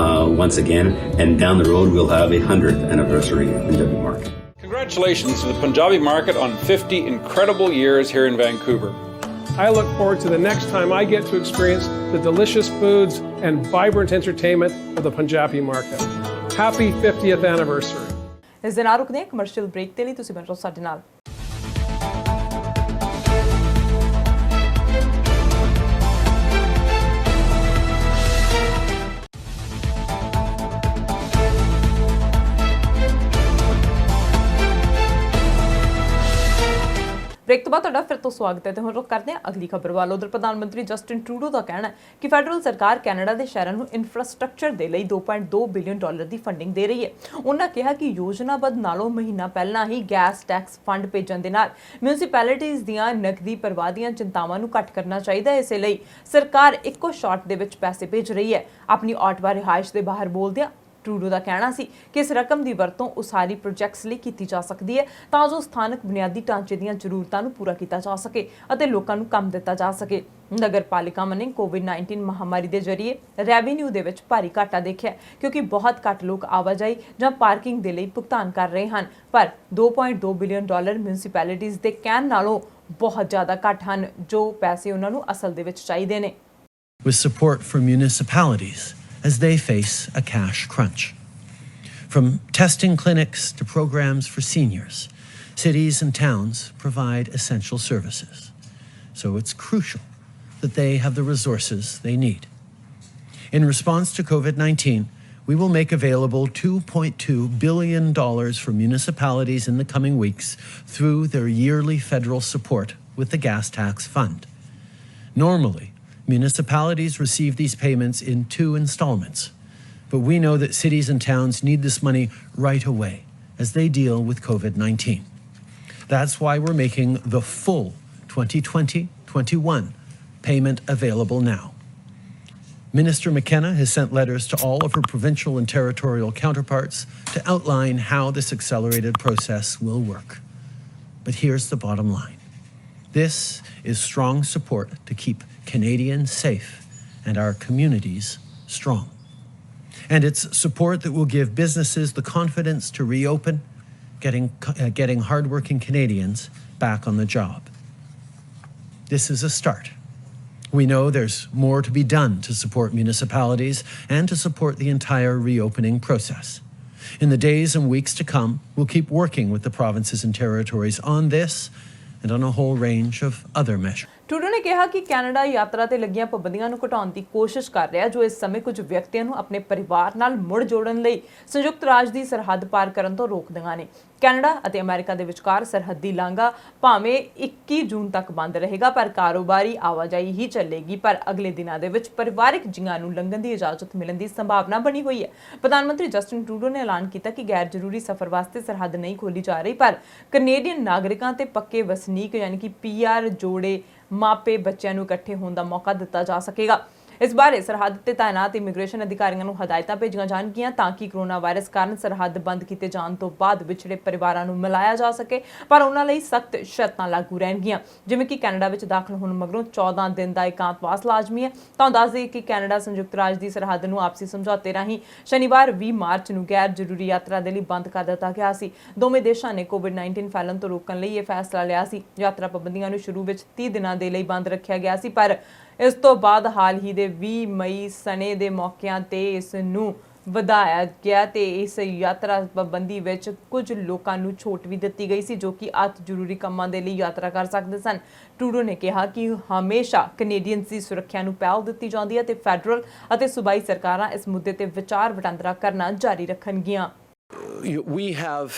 once again, and down the road we'll have a 100th anniversary of Punjabi Market. Congratulations to the Punjabi Market on 50 incredible years here in Vancouver. I look forward to the next time I get to experience the delicious foods and vibrant entertainment of the Punjabi Market. Happy 50th anniversary. ਇਸ ਦੇ ਨਾਲ ਰੁਕਦੇ ਹਾਂ commercial break ਦੇ ਲਈ। ਤੁਸੀਂ ਬਣ ਰਹੋ ਸਾਡੇ ਨਾਲ। ਬ੍ਰੇਕ ਤੋਂ ਬਾਅਦ ਤੁਹਾਡਾ ਫਿਰ ਤੋਂ ਸਵਾਗਤ ਹੈ ਤੇ ਹੁਣ ਰੁਕ ਕਰਦੇ ਹਾਂ ਅਗਲੀ ਖਬਰ ਵੱਲ। ਉਧਰ ਪ੍ਰਧਾਨ ਮੰਤਰੀ ਜਸਟਿਨ ਟਰੂਡੋ ਦਾ ਕਹਿਣਾ ਹੈ ਕਿ ਫੈਡਰਲ ਸਰਕਾਰ ਕੈਨੇਡਾ ਦੇ ਸ਼ਹਿਰਾਂ ਨੂੰ ਇਨਫਰਾਸਟ੍ਰਕਚਰ ਦੇ ਲਈ $2.2 ਬਿਲੀਅਨ ਦੀ ਫੰਡਿੰਗ ਦੇ ਰਹੀ ਹੈ। ਉਹਨਾਂ ਕਿਹਾ ਕਿ ਯੋਜਨਾਬੱਧ ਨਾਲੋਂ ਮਹੀਨਾ ਪਹਿਲਾਂ ਹੀ ਗੈਸ ਟੈਕਸ ਫੰਡ ਭੇਜਣ ਦੇ ਨਾਲ ਮਿਊਨਿਸਪੈਲਿਟੀਜ਼ ਦੀਆਂ ਨਕਦੀ ਪ੍ਰਵਾਹ ਦੀਆਂ ਚਿੰਤਾਵਾਂ ਨੂੰ ਘੱਟ ਕਰਨਾ ਚਾਹੀਦਾ ਹੈ। ਇਸੇ ਲਈ ਸਰਕਾਰ ਇੱਕੋ ਸ਼ਾਟ ਦੇ ਵਿੱਚ ਪੈਸੇ ਭੇਜ ਰਹੀ ਹੈ। ਆਪਣੀ ਆਟਵਾ ਰਿਹਾਇਸ਼ ਦੇ ਬਾਹਰ ਬੋਲਦਿਆਂ ਟਰੂਡੋ ਦਾ ਕਹਿਣਾ ਸੀ ਕਿ ਇਸ ਰਕਮ ਦੀ ਵਰਤੋਂ ਉਸਾਰੀ ਪ੍ਰੋਜੈਕਟਸ ਲਈ ਕੀਤੀ ਜਾ ਸਕਦੀ ਹੈ ਤਾਂ ਜੋ ਸਥਾਨਕ ਬੁਨਿਆਦੀ ਢਾਂਚੇ ਦੀਆਂ ਜ਼ਰੂਰਤਾਂ ਨੂੰ ਪੂਰਾ ਕੀਤਾ ਜਾ ਸਕੇ ਅਤੇ ਲੋਕਾਂ ਨੂੰ ਕੰਮ ਦਿੱਤਾ ਜਾ ਸਕੇ। ਨਗਰ ਪਾਲਿਕਾਵਾਂ ਨੇ COVID-19 ਮਹਾਮਾਰੀ ਦੇ ਜ਼ਰੀਏ ਰੈਵਨਿਊ ਦੇ ਵਿੱਚ ਭਾਰੀ ਘਾਟਾ ਦੇਖਿਆ ਕਿਉਂਕਿ ਬਹੁਤ ਘੱਟ ਲੋਕ ਆਵਾਜਾਈ ਜਾਂ ਪਾਰਕਿੰਗ ਦੇ ਲਈ ਭੁਗਤਾਨ ਕਰ ਰਹੇ ਹਨ, ਪਰ $2.2 ਬਿਲੀਅਨ ਮਿਊਨਿਸਪੈਲਿਟੀਜ਼ ਦੇ ਕਹਿਣ ਨਾਲੋਂ ਬਹੁਤ ਜ਼ਿਆਦਾ ਘੱਟ ਹਨ ਜੋ ਪੈਸੇ ਉਹਨਾਂ ਨੂੰ ਅਸਲ ਦੇ ਵਿੱਚ ਚਾਹੀਦੇ ਨੇ। With support for municipalities as they face a cash crunch. From testing clinics to programs for seniors, cities and towns provide essential services. So it's crucial that they have the resources they need. In response to COVID-19, we will make available $2.2 billion for municipalities in the coming weeks through their yearly federal support with the gas tax fund. Normally, municipalities receive these payments in 2 installments, but we know that cities and towns need this money right away as they deal with COVID-19. That's why we're making the full 2020-21 payment available now. Minister McKenna has sent letters to all of her provincial and territorial counterparts to outline how this accelerated process will work. But here's the bottom line. This is strong support to keep Canadians safe and our communities strong. And it's support that will give businesses the confidence to reopen, getting hardworking Canadians back on the job. This is a start. We know there's more to be done to support municipalities and to support the entire reopening process. In the days and weeks to come, we'll keep working with the provinces and territories on this and on a whole range of other measures. Trudeau ਨੇ ਕਿਹਾ ਕਿ Canada ਯਾਤਰਾ ਤੇ ਲੱਗੀਆਂ ਪਾਬੰਦੀਆਂ ਨੂੰ ਘਟਾਉਣ ਦੀ ਕੋਸ਼ਿਸ਼ ਕਰ ਰਿਹਾ ਜੋ ਇਸ ਸਮੇਂ ਕੁਝ ਵਿਅਕਤੀਆਂ ਨੂੰ ਆਪਣੇ ਪਰਿਵਾਰ ਨਾਲ ਮੁੜ ਜੋੜਨ ਲਈ ਸੰਯੁਕਤ ਰਾਜ ਦੀ ਸਰਹੱਦ ਪਾਰ ਕਰਨ ਤੋਂ ਰੋਕਦੀਆਂ ਨੇ। ਕੈਨੇਡਾ ਅਤੇ ਅਮਰੀਕਾ ਦੇ ਵਿਚਕਾਰ ਸਰਹੱਦੀ ਲਾਂਘਾ ਭਾਵੇਂ 21 ਜੂਨ ਤੱਕ ਬੰਦ ਰਹੇਗਾ ਪਰ ਕਾਰੋਬਾਰੀ ਆਵਾਜਾਈ ਹੀ ਚੱਲੇਗੀ, ਪਰ ਅਗਲੇ ਦਿਨਾਂ ਦੇ ਵਿੱਚ ਪਰਿਵਾਰਕ ਜੀਆਂ ਨੂੰ ਲੰਘਣ ਦੀ ਇਜਾਜ਼ਤ ਮਿਲਣ ਦੀ ਸੰਭਾਵਨਾ ਬਣੀ ਹੋਈ ਹੈ। ਪ੍ਰਧਾਨ ਮੰਤਰੀ ਜਸਟਿਨ ਟਰੂਡੋ ਨੇ ਐਲਾਨ ਕੀਤਾ ਕਿ ਗੈਰ ਜ਼ਰੂਰੀ ਸਫ਼ਰ ਵਾਸਤੇ ਸਰਹੱਦ ਨਹੀਂ ਖੋਲੀ ਜਾ ਰਹੀ, ਪਰ ਕੈਨੇਡੀਅਨ ਨਾਗਰਿਕਾਂ ਤੇ ਪੱਕੇ ਵਸਨੀਕ ਯਾਨੀ ਕਿ PR ਜੋੜੇ ਮਾਪੇ ਬੱਚਿਆਂ ਨੂੰ ਇਕੱਠੇ ਹੋਣ ਦਾ ਮੌਕਾ ਦਿੱਤਾ ਜਾ ਸਕੇਗਾ। ਇਸ ਬਾਰੇ ਸਰਹੱਦ ਤੇ ਤਾਇਨਾਤ ਇਮੀਗ੍ਰੇਸ਼ਨ ਅਧਿਕਾਰੀਆਂ ਨੂੰ ਹਦਾਇਤਾਂ ਭੇਜੀਆਂ ਜਾਣਗੀਆਂ ਤਾਂ ਕਿ ਕੋਰੋਨਾ ਵਾਇਰਸ ਕਾਰਨ ਸਰਹੱਦ ਬੰਦ ਕੀਤੇ ਜਾਣ ਤੋਂ ਬਾਅਦ ਵਿਛੜੇ ਪਰਿਵਾਰਾਂ ਨੂੰ ਮਿਲਾਇਆ ਜਾ ਸਕੇ, ਪਰ ਉਹਨਾਂ ਲਈ ਸਖਤ ਸ਼ਰਤਾਂ ਲਾਗੂ ਰਹਿਣਗੀਆਂ, ਜਿਵੇਂ ਕਿ ਕੈਨੇਡਾ ਵਿੱਚ ਦਾਖਲ ਹੋਣ ਮਗਰੋਂ 14 ਦਿਨ ਦਾ ਇਕਾਂਤਵਾਸ ਲਾਜ਼ਮੀ ਹੈ। ਤਾਂ ਦੱਸ ਦਈਏ ਕਿ ਕੈਨੇਡਾ ਸੰਯੁਕਤ ਰਾਜ ਦੀ ਸਰਹੱਦ ਨੂੰ ਆਪਸੀ ਸਮਝੌਤੇ ਰਾਹੀਂ ਸ਼ਨੀਵਾਰ 20 ਮਾਰਚ ਨੂੰ ਗੈਰ ਜ਼ਰੂਰੀ ਯਾਤਰਾ ਦੇ ਲਈ ਬੰਦ ਕਰ ਦਿੱਤਾ ਗਿਆ ਸੀ। ਦੋਵੇਂ ਦੇਸ਼ਾਂ ਨੇ COVID-19 ਫੈਲਣ ਤੋਂ ਰੋਕਣ ਲਈ ਇਹ ਫੈਸਲਾ ਲਿਆ ਸੀ। ਯਾਤਰਾ ਪਾਬੰਦੀਆਂ ਨੂੰ ਸ਼ੁਰੂ ਵਿੱਚ 30 ਦਿਨਾਂ ਦੇ ਲਈ ਬੰਦ ਰੱਖਿਆ ਗਿਆ ਸੀ, ਪਰ ਇਸ ਤੋਂ ਬਾਅਦ ਹਾਲ ਹੀ ਦੇ 20 ਮਈ ਸਣੇ ਦੇ ਮੌਕਿਆਂ ਤੇ ਇਸ ਨੂੰ ਵਧਾਇਆ ਗਿਆ ਤੇ ਇਸ ਯਾਤਰਾ ਪਾਬੰਦੀ ਵਿੱਚ ਕੁਝ ਲੋਕਾਂ ਨੂੰ ਛੋਟ ਵੀ ਦਿੱਤੀ ਗਈ ਸੀ ਜੋ ਕਿ ਅਤ ਜ਼ਰੂਰੀ ਕੰਮਾਂ ਦੇ ਲਈ ਯਾਤਰਾ ਕਰ ਸਕਦੇ ਸਨ। ਟਰੂਡੋ ਨੇ ਕਿਹਾ ਕਿ ਹਮੇਸ਼ਾ ਕੈਨੇਡੀਅਨਸ ਦੀ ਸੁਰੱਖਿਆ ਨੂੰ ਪਹਿਲ ਦਿੱਤੀ ਜਾਂਦੀ ਹੈ ਤੇ ਫੈਡਰਲ ਅਤੇ ਸੂਬਾਈ ਸਰਕਾਰਾਂ ਇਸ ਮੁੱਦੇ ਤੇ ਵਿਚਾਰ ਵਟਾਂਦਰਾ ਕਰਨਾ ਜਾਰੀ ਰੱਖਣਗੀਆਂ। We have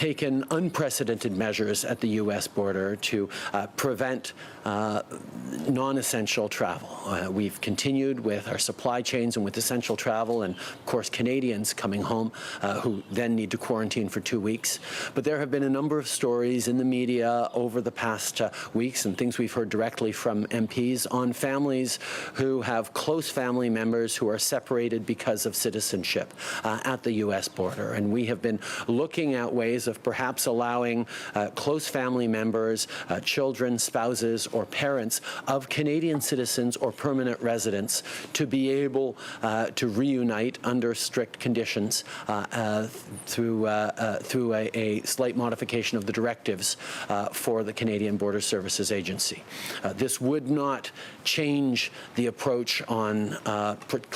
taken unprecedented measures at the U.S. border to prevent non-essential travel. We've continued with our supply chains and with essential travel, and of course Canadians coming home who then need to quarantine for 2 weeks. But there have been a number of stories in the media over the past weeks and things we've heard directly from MPs on families who have close family members who are separated because of citizenship at the U.S. border. And we have been looking at ways of perhaps allowing close family members, children, spouses, or parents of Canadian citizens or permanent residents to be able to reunite under strict conditions through a slight modification of the directives for the Canadian Border Services Agency. This would not change the approach on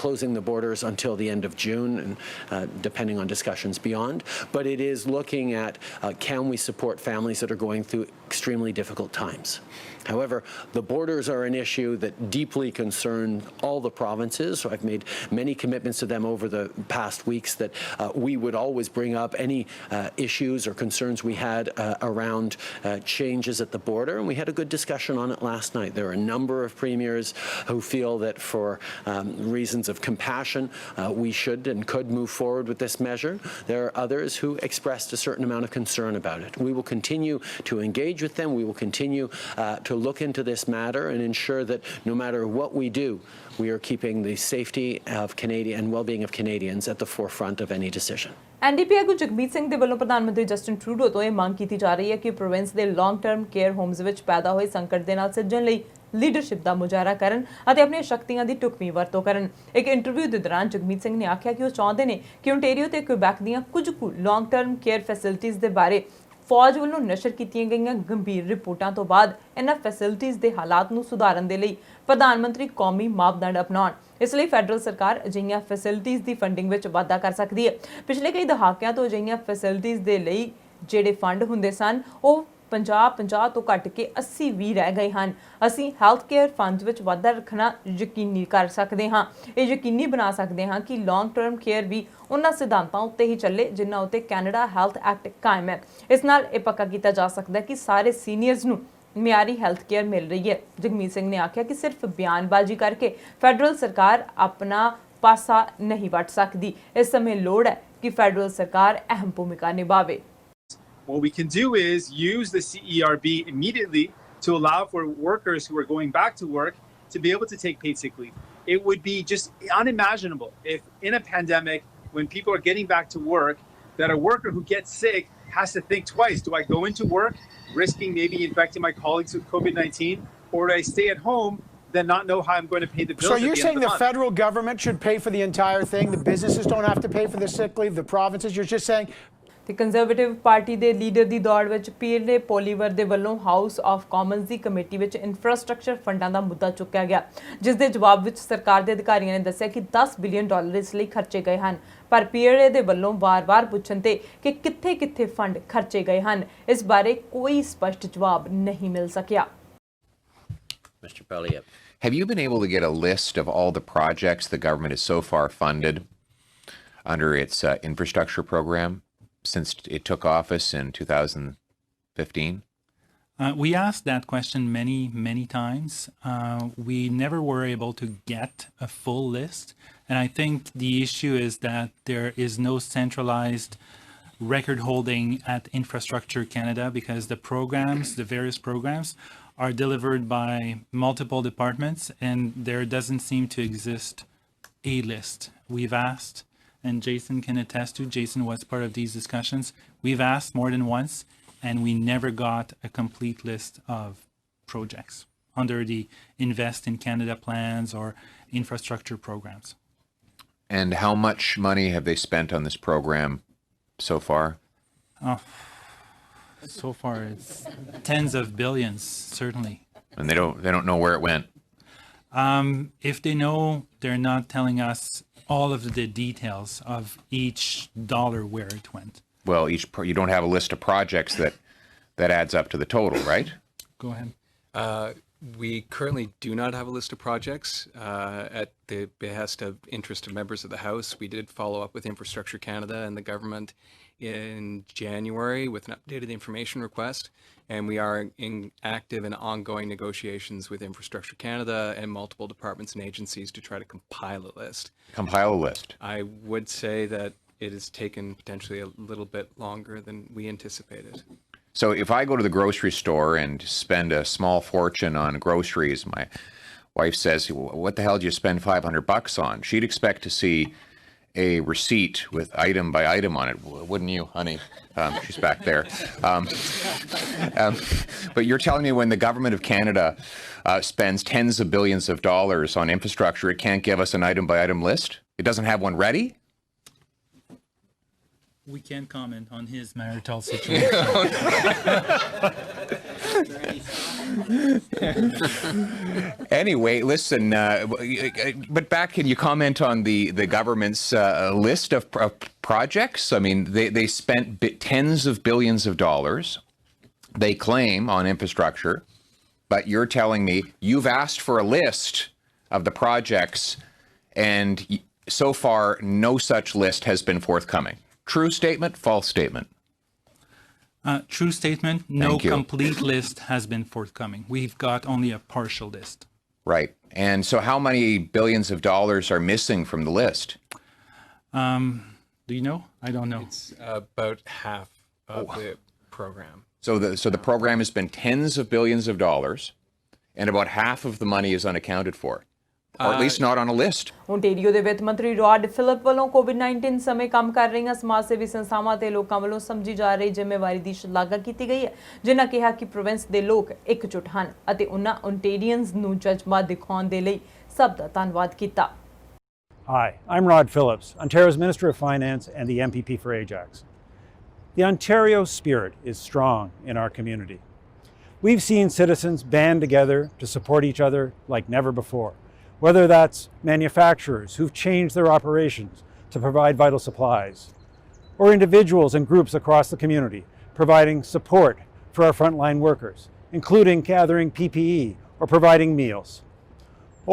closing the borders until the end of June, and depending on discussions beyond, but it is looking at can we support families that are going through extremely difficult times. However, the borders are an issue that deeply concern all the provinces. So I've made many commitments to them over the past weeks that we would always bring up any issues or concerns we had around changes at the border, and we had a good discussion on it last night. There are a number of premiers who feel that for reasons of compassion we should and could move forward with this measure. There are others who expressed a certain amount of concern about it. We will continue to engage with them. We will continue to look into this matter and ensure that no matter what we do, we are keeping the safety of Canadian and well-being of Canadians at the forefront of any decision. NDP ਆਗੂ ਜਗਮੀਤ ਸਿੰਘ ਦੇ ਵੱਲੋਂ ਪ੍ਰਧਾਨ ਮੰਤਰੀ Justin Trudeau ਤੋਂ ਇਹ ਮੰਗ ਕੀਤੀ ਜਾ ਰਹੀ ਹੈ ਕਿ ਪ੍ਰੋਵਿੰਸ ਦੇ ਲੌਂਗ ਟਰਮ ਕੇਅਰ ਹੋਮਸ ਵਿੱਚ ਪੈਦਾ ਹੋਏ ਸੰਕਟ ਦੇ ਨਾਲ ਸਿੱਝਣ ਲਈ ਲੀਡਰਸ਼ਿਪ ਦਾ ਮੁਜ਼ਾਹਰਾ ਕਰਨ ਅਤੇ ਆਪਣੀਆਂ ਸ਼ਕਤੀਆਂ ਦੀ ਢੁਕਵੀਂ ਵਰਤੋਂ ਕਰਨ। ਇੱਕ ਇੰਟਰਵਿਊ ਦੇ ਦੌਰਾਨ ਜਗਮੀਤ ਸਿੰਘ ਨੇ ਆਖਿਆ ਕਿ ਉਹ ਚਾਹੁੰਦੇ ਨੇ ਕਿ ਓਨਟਾਰੀਓ ਤੇ ਕੁਬੈਕ ਦੀਆਂ ਕੁਝ ਕੁ ਲੌਂਗ ਟਰਮ ਕੇਅਰ ਫੈਸਿਲਿਟੀਜ਼ ਦੇ ਬਾਰੇ ਫੌਜ ਵੱਲੋਂ ਨਸ਼ਰ ਕੀਤੀਆਂ ਗਈਆਂ ਗੰਭੀਰ ਰਿਪੋਰਟਾਂ ਤੋਂ ਬਾਅਦ ਇਹਨਾਂ ਫੈਸਿਲਿਟੀਜ਼ ਦੇ ਹਾਲਾਤ ਨੂੰ ਸੁਧਾਰਨ ਦੇ ਲਈ ਪ੍ਰਧਾਨ ਮੰਤਰੀ ਕੌਮੀ ਮਾਪਦੰਡ ਅਪਣਾਉਣ। ਇਸ ਲਈ ਫੈਡਰਲ ਸਰਕਾਰ ਅਜਿਹੀਆਂ ਫੈਸਿਲਿਟੀਜ਼ ਦੀ ਫੰਡਿੰਗ ਵਿੱਚ ਵਾਧਾ ਕਰ ਸਕਦੀ ਹੈ। ਪਿਛਲੇ ਕਈ ਦਹਾਕਿਆਂ ਤੋਂ ਅਜਿਹੀਆਂ ਫੈਸਿਲਿਟੀਜ਼ ਦੇ ਲਈ ਜਿਹੜੇ ਫੰਡ ਹੁੰਦੇ ਸਨ ਉਹ 50 ਤੋਂ ਘੱਟ ਕੇ 80 ਵੀ ਰਹਿ ਗਏ ਹਨ। ਅਸੀਂ ਹੈਲਥ ਕੇਅਰ ਫੰਡਸ ਵਿੱਚ ਵਾਧਾ ਰੱਖਣਾ ਯਕੀਨੀ ਕਰ ਸਕਦੇ ਹਾਂ। ਇਹ ਯਕੀਨੀ ਬਣਾ ਸਕਦੇ ਹਾਂ ਕਿ ਲੌਂਗ ਟਰਮ ਕੇਅਰ ਵੀ ਉਹਨਾਂ ਸਿਧਾਂਤਾਂ ਉੱਤੇ ਹੀ ਚੱਲੇ ਜਿਨ੍ਹਾਂ ਉੱਤੇ ਕੈਨੇਡਾ ਹੈਲਥ ਐਕਟ ਕਾਇਮ ਹੈ। ਇਸ ਨਾਲ ਇਹ ਪੱਕਾ ਕੀਤਾ ਜਾ ਸਕਦਾ ਹੈ ਕਿ ਸਾਰੇ ਸੀਨੀਅਰਸ ਨੂੰ ਮਿਆਰੀ ਹੈਲਥ ਕੇਅਰ ਮਿਲ ਰਹੀ ਹੈ। ਜਗਮੀਤ ਸਿੰਘ ਨੇ ਆਖਿਆ ਕਿ ਸਿਰਫ ਬਿਆਨਬਾਜ਼ੀ ਕਰਕੇ ਫੈਡਰਲ ਸਰਕਾਰ ਆਪਣਾ ਪਾਸਾ ਨਹੀਂ ਵੱਟ ਸਕਦੀ। ਇਸ ਸਮੇਂ ਲੋੜ ਹੈ ਕਿ ਫੈਡਰਲ ਸਰਕਾਰ ਅਹਿਮ ਭੂਮਿਕਾ ਨਿਭਾਵੇ। What we can do is use the CERB immediately to allow for workers who are going back to work to be able to take paid sick leave. It would be just unimaginable if in a pandemic, when people are getting back to work, that a worker who gets sick has to think twice. Do I go into work, risking maybe infecting my colleagues with COVID-19, or do I stay at home, then not know how I'm going to pay the bills? So you're saying the federal government should pay for the entire thing? The businesses don't have to pay for the sick leave? The provinces? You're just saying... ਤੇ conservative party ਦੇ leader ਦੀ ਦੌੜ ਵਿੱਚ peer Poilievre ਦੇ ਵੱਲੋਂ house of Commons the committee ਵਿੱਚ infrastructure ਫੰਡਾਂ ਦਾ ਮੁੱਦਾ ਚੁੱਕਿਆ ਗਿਆ, ਜਿਸ ਦੇ ਜਵਾਬ ਵਿੱਚ ਸਰਕਾਰ ਦੇ ਅਧਿਕਾਰੀਆਂ ਨੇ ਦੱਸਿਆ ਕਿ $10 ਬਿਲੀਅਨ ਇਸ ਲਈ ਖਰਚੇ ਗਏ ਹਨ। ਪਰ ਪੀਅਰ ਦੇ ਵੱਲੋਂ ਵਾਰ-ਵਾਰ ਪੁੱਛਣ ਤੇ ਕਿ ਕਿੱਥੇ-ਕਿੱਥੇ ਫੰਡ ਖਰਚੇ ਗਏ ਹਨ, ਇਸ ਬਾਰੇ ਕੋਈ ਸਪਸ਼ਟ ਜਵਾਬ ਨਹੀਂ ਮਿਲ ਸਕਿਆ। Mr. Pelliot, have you been able to get a list of all the projects the government has so far funded under its infrastructure program since it took office in 2015? We asked that question many times. We never were able to get a full list. And I think the issue is that there is no centralized record holding at Infrastructure Canada because the programs, the various programs, are delivered by multiple departments and there doesn't seem to exist a list. We've asked, and Jason can attest to, Jason was part of these discussions. We've asked more than once, and we never got a complete list of projects under the Invest in Canada plans or infrastructure programs. And how much money have they spent on this program so far? So far, it's tens of billions, certainly. And they don't know where it went? If they know, they're not telling us all of the details of each dollar where it went. Well, you don't have a list of projects that adds up to the total, right? Go ahead. We currently do not have a list of projects. At the behest of interested members of the House, we did follow up with Infrastructure Canada and the government in January with an updated information request, and we are in active and ongoing negotiations with Infrastructure Canada and multiple departments and agencies to try to compile a list. Compile a list. I would say that it has taken potentially a little bit longer than we anticipated. So if I go to the grocery store and spend a small fortune on groceries, my wife says, "What the hell did you spend $500 on?" She'd expect to see a receipt with item by item on it, wouldn't you, honey? She's back there. But you're telling me when the government of Canada spends tens of billions of dollars on infrastructure, it can't give us an item by item list? It doesn't have one ready? We can't comment on his marital situation. Anyway, listen, but back, can you comment on the government's list of projects? I mean, they spent tens of billions of dollars, they claim, on infrastructure, but you're telling me you've asked for a list of the projects, and so far no such list has been forthcoming. True statement, false statement? True statement. No complete list has been forthcoming. We've got only a partial list. Right. And so how many billions of dollars are missing from the list? Do you know? I don't know. It's about half of the program. So the program has been tens of billions of dollars, and about half of the money is unaccounted for. Or at least not on a list. Ontario ਦੇ ਵਿੱਤ ਮੰਤਰੀ ਰੌਡ Philip ਵੱਲੋਂ COVID-19 ਸਮੇਂ ਕੰਮ ਕਰ ਰਹੀਆਂ ਸਮਾਜ ਸੇਵੀ ਸੰਸਥਾਵਾਂ ਤੇ ਲੋਕਾਂ ਵੱਲੋਂ ਸਮਝੀ ਜਾ ਰਹੀ ਜ਼ਿੰਮੇਵਾਰੀ ਦੀ ਸ਼ਲਾਘਾ ਕੀਤੀ ਗਈ ਹੈ, ਜਿਨ੍ਹਾਂ ਕਿਹਾ ਕਿ ਪ੍ਰੋਵਿੰਸ ਦੇ ਲੋਕ ਇਕਜੁੱਟ ਹਨ ਅਤੇ ਉਹਨਾਂ ਓਨਟੇਰੀਅਨਸ ਨੂੰ ਜਜ਼ਬਾ ਦਿਖਾਉਣ ਦੇ ਲਈ ਸਭ ਦਾ ਧੰਨਵਾਦ ਕੀਤਾ। Hi, I'm Rod Phillips, Ontario's Minister of Finance and the MPP for Ajax. The Ontario spirit is strong in our community. We've seen citizens band together to support each other like never before. Whether that's manufacturers who've changed their operations to provide vital supplies, or individuals and groups across the community providing support for our frontline workers, including gathering PPE or providing meals.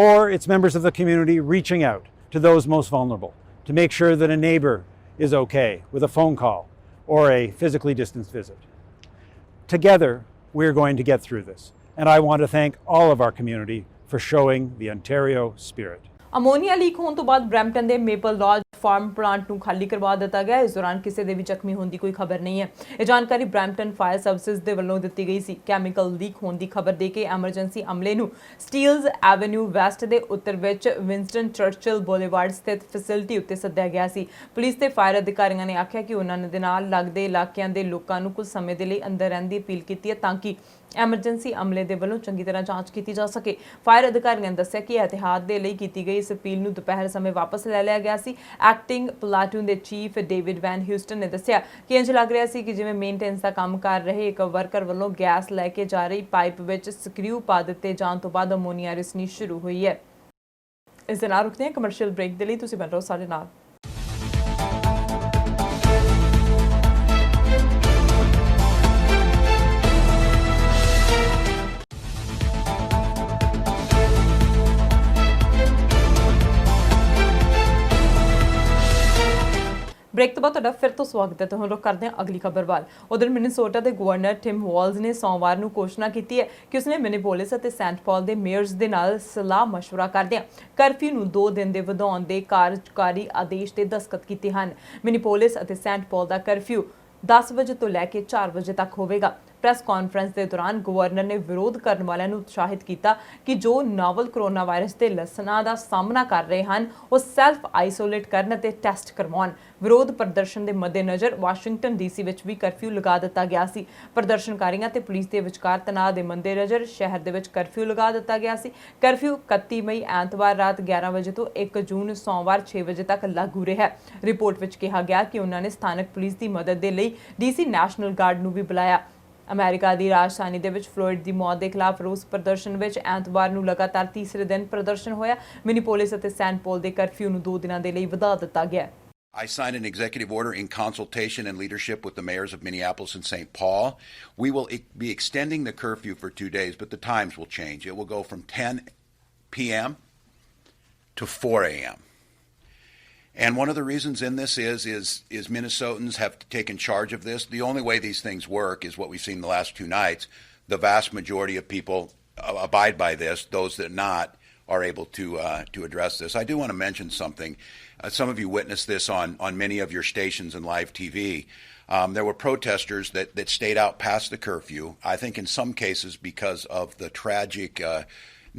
Or it's members of the community reaching out to those most vulnerable to make sure that a neighbor is okay with a phone call or a physically distanced visit. Together, we're going to get through this, and I want to thank all of our community for showing the Ontario spirit. Ammonia leak ਹੋਣ ਤੋਂ ਬਾਅਦ Brampton ਦੇ maple lodge farm plant ਨੂੰ ਖਾਲੀ ਕਰਵਾ ਦਿੱਤਾ ਗਿਆ। ਇਸ ਦੌਰਾਨ ਕਿਸੇ ਦੇ ਵੀ ਜ਼ਖਮੀ ਹੋਣ ਦੀ ਕੋਈ ਖਬਰ ਨਹੀਂ ਹੈ। ਇਹ ਜਾਣਕਾਰੀ ਬਰੈਂਪਟਨ ਫਾਇਰ ਸਰਵਿਸਿਜ਼ ਦੇ ਵੱਲੋਂ ਦਿੱਤੀ ਗਈ ਸੀ। ਕੈਮੀਕਲ ਲੀਕ ਹੋਣ ਦੀ ਖਬਰ ਦੇ ਕੇ ਐਮਰਜੈਂਸੀ ਅਮਲੇ ਨੂੰ ਸਟੀਲਜ਼ ਐਵੇਨਿਊ ਵੈਸਟ ਦੇ ਉੱਤਰ ਵਿੱਚ ਵਿੰਸਟਨ ਚਰਚਿਲ ਬੋਲੇਵਾਰਡ ਸਥਿਤ ਫੈਸਿਲਿਟੀ ਉੱਤੇ ਸੱਦਿਆ ਗਿਆ ਸੀ। ਪੁਲਿਸ ਤੇ ਫਾਇਰ ਅਧਿਕਾਰੀਆਂ ਨੇ ਆਖਿਆ ਕਿ ਉਹਨਾਂ ਨੇ ਦੇ ਨਾਲ ਲੱਗਦੇ ਇਲਾਕਿਆਂ ਦੇ ਲੋਕਾਂ ਨੂੰ ਕੁਝ ਸਮੇਂ ਦੇ ਲਈ ਅੰਦਰ ਰਹਿਣ ਦੀ ਅਪੀਲ ਕੀਤੀ ਹੈ ਤਾਂ ਕਿ ਐਮਰਜੈਂਸੀ ਅਮਲੇ ਦੇ ਵੱਲੋਂ ਚੰਗੀ ਤਰ੍ਹਾਂ ਜਾਂਚ ਕੀਤੀ ਜਾ ਸਕੇ। ਫਾਇਰ ਅਧਿਕਾਰੀਆਂ ਨੇ ਦੱਸਿਆ ਕਿ ਇਹਤਿਆਤ ਦੇ ਲਈ ਕੀਤੀ ਗਈ ਇਸ ਅਪੀਲ ਨੂੰ ਦੁਪਹਿਰ ਸਮੇਂ ਵਾਪਸ ਲੈ ਲਿਆ ਗਿਆ ਸੀ। ਐਕਟਿੰਗ ਪਲਾਟੂਨ ਦੇ ਚੀਫ ਡੇਵਿਡ ਵੈਨ ਹਿਊਸਟਨ ਨੇ ਦੱਸਿਆ ਕਿ ਇੰਜ ਲੱਗ ਰਿਹਾ ਸੀ ਕਿ ਜਿਵੇਂ ਮੇਨਟੇਨੈਂਸ ਦਾ ਕੰਮ ਕਰ ਰਹੇ ਇੱਕ ਵਰਕਰ ਵੱਲੋਂ ਗੈਸ ਲੈ ਕੇ ਜਾ ਰਹੀ ਪਾਈਪ ਵਿੱਚ ਸਕਰੂ ਪਾ ਦਿੱਤੇ ਜਾਣ ਤੋਂ ਬਾਅਦ ਅਮੋਨੀਆ ਰਿਸਣੀ ਸ਼ੁਰੂ ਹੋਈ ਹੈ। ਇਸ ਦੇ ਨਾਲ ਰੁਕਦੇ ਹਾਂ ਕਮਰਸ਼ੀਅਲ ਬ੍ਰੇਕ ਦੇ ਲਈ। ਤੁਸੀਂ ਬਣ ਰਹੋ ਸਾਡੇ ਨਾਲ। ब्रेक तो बाद ਤੁਹਾਡਾ ਫਿਰ ਤੋਂ ਸਵਾਗਤ ਹੈ। ਤਾਂ ਹੁਣ ਰੁਕ ਕਰਦੇ ਹਾਂ ਅਗਲੀ ਖਬਰ ਵੱਲ। ਉਧਰ ਮਿਨੀਸੋਟਾ ਦੇ ਗਵਰਨਰ ਟਿਮ ਵਾਲਜ਼ ਨੇ ਸੋਮਵਾਰ ਨੂੰ ਘੋਸ਼ਣਾ ਕੀਤੀ ਹੈ ਕਿ ਉਸਨੇ ਮਿਨੀਪੋਲਿਸ ਅਤੇ ਸੈਂਟ ਪਾਲ ਦੇ ਮੇਅਰਸ ਦੇ ਨਾਲ ਸਲਾਹ ਮਸ਼ਵਰਾ ਕਰਦਿਆਂ ਕਰਫਿਊ ਨੂੰ 2 ਦਿਨ ਦੇ ਵਧਾਉਣ ਦੇ ਕਾਰਜਕਾਰੀ ਆਦੇਸ਼ ਤੇ ਦਸਤਖਤ ਕੀਤੇ ਹਨ। ਮਿਨੀਪੋਲਿਸ ਅਤੇ ਸੈਂਟ ਪਾਲ ਦਾ ਕਰਫਿਊ 10 ਵਜੇ ਤੋਂ ਲੈ ਕੇ 4 ਵਜੇ ਤੱਕ ਹੋਵੇਗਾ। ਪ੍ਰੈਸ ਕਾਨਫਰੰਸ ਦੇ ਦੌਰਾਨ ਗਵਰਨਰ ਨੇ ਵਿਰੋਧ ਕਰਨ ਵਾਲਿਆਂ ਨੂੰ ਉਤਸ਼ਾਹਿਤ ਕੀਤਾ ਕਿ ਜੋ ਨਾਵਲ ਕੋਰੋਨਾ ਵਾਇਰਸ ਦੇ ਲੱਛਣਾਂ ਦਾ ਸਾਹਮਣਾ ਕਰ ਰਹੇ ਹਨ ਉਹ ਸੈਲਫ ਆਈਸੋਲੇਟ ਕਰਨ ਅਤੇ ਟੈਸਟ ਕਰਵਾਉਣ। ਵਿਰੋਧ ਪ੍ਰਦਰਸ਼ਨ ਦੇ ਮੱਦੇਨਜ਼ਰ ਵਾਸ਼ਿੰਗਟਨ ਡੀਸੀ ਵਿੱਚ ਵੀ ਕਰਫਿਊ ਲਗਾ ਦਿੱਤਾ ਗਿਆ ਸੀ। ਪ੍ਰਦਰਸ਼ਨਕਾਰੀਆਂ ਤੇ ਪੁਲਿਸ ਦੇ ਵਿਚਕਾਰ ਤਣਾਅ ਦੇ ਮੱਦੇਨਜ਼ਰ ਸ਼ਹਿਰ ਦੇ ਵਿੱਚ ਕਰਫਿਊ ਲਗਾ ਦਿੱਤਾ ਗਿਆ ਸੀ। ਕਰਫਿਊ 31 ਮਈ ਐਤਵਾਰ ਰਾਤ 11 ਵਜੇ ਤੋਂ 1 ਜੂਨ ਸੋਮਵਾਰ 6 ਵਜੇ ਤੱਕ ਲਾਗੂ ਰਿਹਾ। ਰਿਪੋਰਟ ਵਿੱਚ ਕਿਹਾ ਗਿਆ ਕਿ ਉਹਨਾਂ ਨੇ ਸਥਾਨਕ ਪੁਲਿਸ ਦੀ ਮਦਦ ਦੇ ਲਈ ਡੀਸੀ ਨੈਸ਼ਨਲ ਗਾਰਡ ਨੂੰ ਵੀ ਬੁਲਾਇਆ ਅਮਰੀਕਾ ਦੀ ਰਾਜਧਾਨੀ ਦੇ ਵਿੱਚ ਫਲੋਇਡ ਦੀ ਮੌਤ ਦੇ ਖਿਲਾਫ ਰੋਸ ਪ੍ਰਦਰਸ਼ਨ ਵਿੱਚ ਐਤਵਾਰ ਨੂੰ ਲਗਾਤਾਰ ਤੀਸਰੇ ਦਿਨ ਪ੍ਰਦਰਸ਼ਨ ਹੋਇਆ। ਮਿਨੀਪੋਲਿਸ ਅਤੇ ਸੈਂਟ ਪੌਲ ਦੇ ਕਰਫਿਊ ਨੂੰ 2 ਦਿਨਾਂ ਦੇ ਲਈ ਵਧਾ ਦਿੱਤਾ ਗਿਆ। I signed an executive order in consultation and leadership with the mayors of Minneapolis and St. Paul. We will be extending the curfew for 2 days, but the times will change. It will go from 10 p.m. to 4 a.m. And one of the reasons in this is Minnesotans have taken charge of this. The only way these things work is what we've seen the last 2 nights. The vast majority of people abide by this. Those that not are able to address this. I do want to mention something. Some of you witnessed this on many of your stations and live TV. There were protesters that stayed out past the curfew. I think in some cases because of the tragic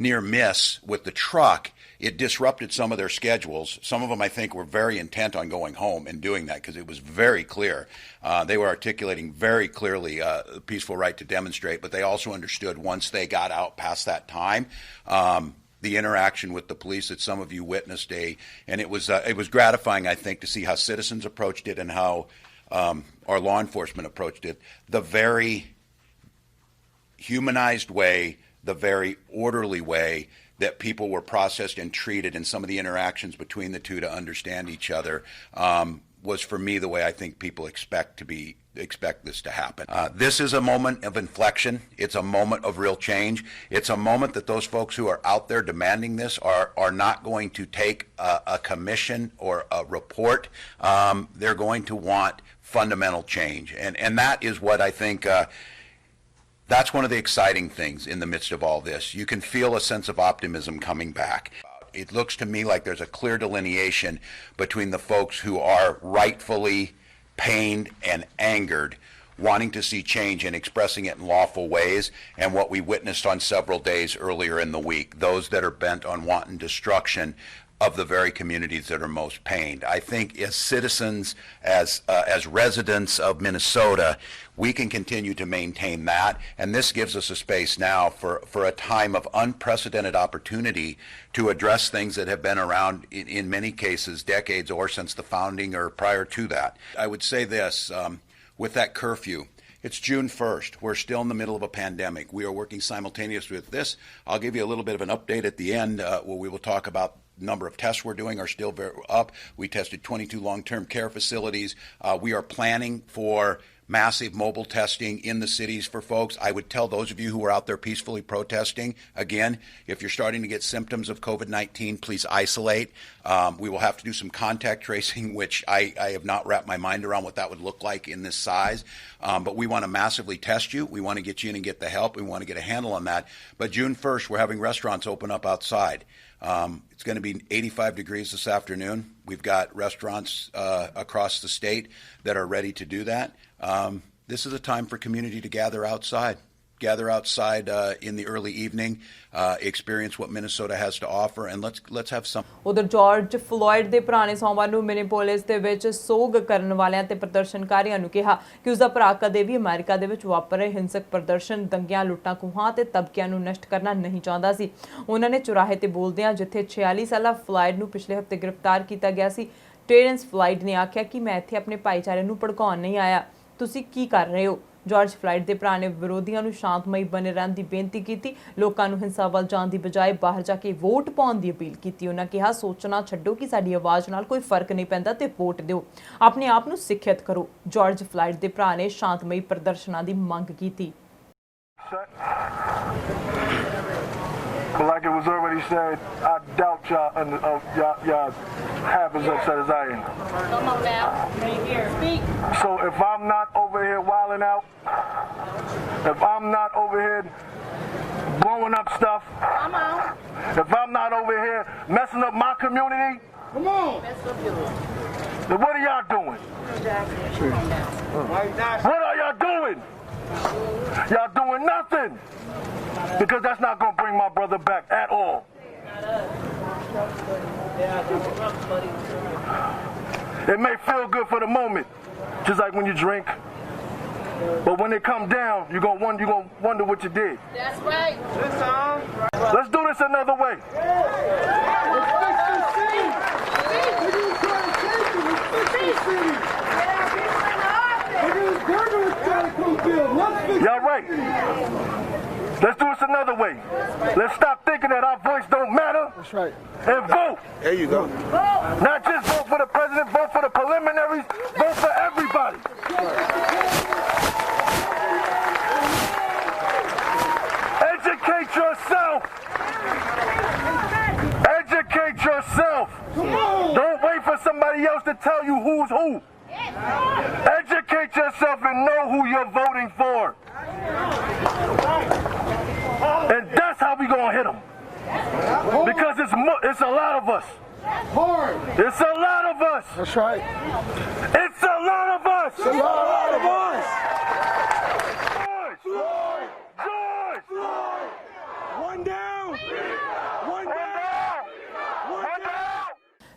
near miss with the truck, it disrupted some of their schedules. Some of them, I think, were very intent on going home and doing that because it was very clear. They were articulating very clearly the peaceful right to demonstrate, but they also understood once they got out past that time, the interaction with the police that some of you witnessed, and it was gratifying, I think, to see how citizens approached it and how our law enforcement approached it. The very humanized way, the very orderly way that people were processed and treated, and some of the interactions between the two to understand each other was, for me, the way I think people expect this to happen. This is a moment of inflection. It's a moment of real change. It's a moment that those folks who are out there demanding this are not going to take a commission or a report. They're going to want fundamental change. And that is what I think, that's one of the exciting things in the midst of all this. You can feel a sense of optimism coming back. It looks to me like there's a clear delineation between the folks who are rightfully pained and angered, wanting to see change and expressing it in lawful ways, and what we witnessed on several days earlier in the week, those that are bent on wanton destruction of the very communities that are most pained. I think as citizens, as residents of Minnesota, we can continue to maintain that, and this gives us a space now for a time of unprecedented opportunity to address things that have been around in many cases decades or since the founding or prior to that. I would say this, with that curfew, it's June 1st. We're still in the middle of a pandemic. We are working simultaneously with this. I'll give you a little bit of an update at the end where we will talk about number of tests we're doing are still very up. We tested 22 long-term care facilities. We are planning for massive mobile testing in the cities for folks. I would tell those of you who are out there peacefully protesting, again, if you're starting to get symptoms of COVID-19, please isolate. We will have to do some contact tracing, which I have not wrapped my mind around what that would look like in this size. But we want to massively test you. We want to get you in and get the help. We want to get a handle on that. But June 1st, we're having restaurants open up outside. It's going to be 85 degrees this afternoon. We've got restaurants across the state that are ready to do that. This is a time for community to gather outside in the early evening, experience what Minnesota has to offer, and let's have some. ਉਧਰ George Floyd ਦੇ ਭਰਾ ਨੇ ਸੋਮਵਾਰ ਨੂੰ ਮਿਨੀਪੋਲਿਸ ਦੇ ਵਿੱਚ ਸੋਗ ਕਰਨ ਵਾਲਿਆਂ ਤੇ ਪ੍ਰਦਰਸ਼ਨਕਾਰੀਆਂ ਨੂੰ ਕਿਹਾ ਕਿ ਉਸ ਦਾ ਭਰਾ ਕਦੇ ਵੀ ਅਮਰੀਕਾ ਦੇ ਵਿੱਚ ਵਾਪਰੇ ਹਿੰਸਕ ਪ੍ਰਦਰਸ਼ਨ, ਦੰਗਿਆਂ, ਲੁੱਟਾਂ ਖੋਹਾਂ ਤੇ ਤਬਕਿਆਂ ਨੂੰ ਨਸ਼ਟ ਕਰਨਾ ਨਹੀਂ ਚਾਹੁੰਦਾ ਸੀ। ਉਹਨਾਂ ਨੇ ਚੁਰਾਹੇ ਤੇ ਬੋਲਦਿਆਂ ਜਿੱਥੇ 46 ਸਾਲਾ ਫਲੋਇਡ ਨੂੰ ਪਿਛਲੇ ਹਫ਼ਤੇ ਗ੍ਰਿਫਤਾਰ ਕੀਤਾ ਗਿਆ ਸੀ, ਟੇਰੈਂਸ ਫਲੋਇਡ ਨੇ ਆਖਿਆ ਕਿ ਮੈਂ ਇੱਥੇ ਆਪਣੇ ਭਾਈਚਾਰੇ ਨੂੰ ਭੜਕਾਉਣ ਨਹੀਂ ਆਇਆ, ਤੁਸੀਂ ਕੀ ਕਰ ਰਹੇ ਹੋ। ਜਾਰਜ ਫਲੋਇਡ ਦੇ ਭਰਾ ਨੇ ਵਿਰੋਧੀਆਂ ਨੂੰ ਸ਼ਾਂਤਮਈ ਬਣੇ ਰਹਿਣ ਦੀ ਬੇਨਤੀ ਕੀਤੀ, ਲੋਕਾਂ ਨੂੰ ਹਿੰਸਾ ਵੱਲ ਜਾਣ ਦੀ ਬਜਾਏ ਬਾਹਰ ਜਾ ਕੇ ਵੋਟ ਪਾਉਣ ਦੀ ਅਪੀਲ ਕੀਤੀ। ਉਹਨਾਂ ਕਿਹਾ, ਸੋਚਣਾ ਛੱਡੋ ਕਿ ਸਾਡੀ ਆਵਾਜ਼ ਨਾਲ ਕੋਈ ਫਰਕ ਨਹੀਂ ਪੈਂਦਾ ਤੇ ਵੋਟ ਦਿਓ, ਆਪਣੇ ਆਪ ਨੂੰ ਸਿੱਖਿਅਤ ਕਰੋ। ਜਾਰਜ ਫਲੋਇਡ ਦੇ ਭਰਾ ਨੇ ਸ਼ਾਂਤਮਈ ਪ੍ਰਦਰਸ਼ਨਾਂ ਦੀ ਮੰਗ ਕੀਤੀ। But like it was already said, I doubt y'all half as upset as I am. Come on now, right here. Speak. So if I'm not over here wilding out, if I'm not over here blowing up stuff, come on. If I'm not over here messing up my community, come on. Mess up yours. Then what are y'all doing? What are y'all doing? Y'all doing nothing. Because that's not going to bring my brother back at all. It may feel good for the moment, just like when you drink. But when it come down, you're going to wonder what you did. That's right. Let's do this another way. Let's Y'all right. Let's do this another way. Let's stop thinking that our voice don't matter. That's right. And vote. There you go. Not just vote for the president, vote for the preliminaries, vote for everybody. Educate yourself. Educate yourself. Don't wait for somebody else to tell you who's who. Educate yourself and know who you're voting for. And that's how we gonna hit them. Because it's a lot of us. It's a lot of us. That's right. It's a lot of us. It's a lot of us. George! One down. One down. One down.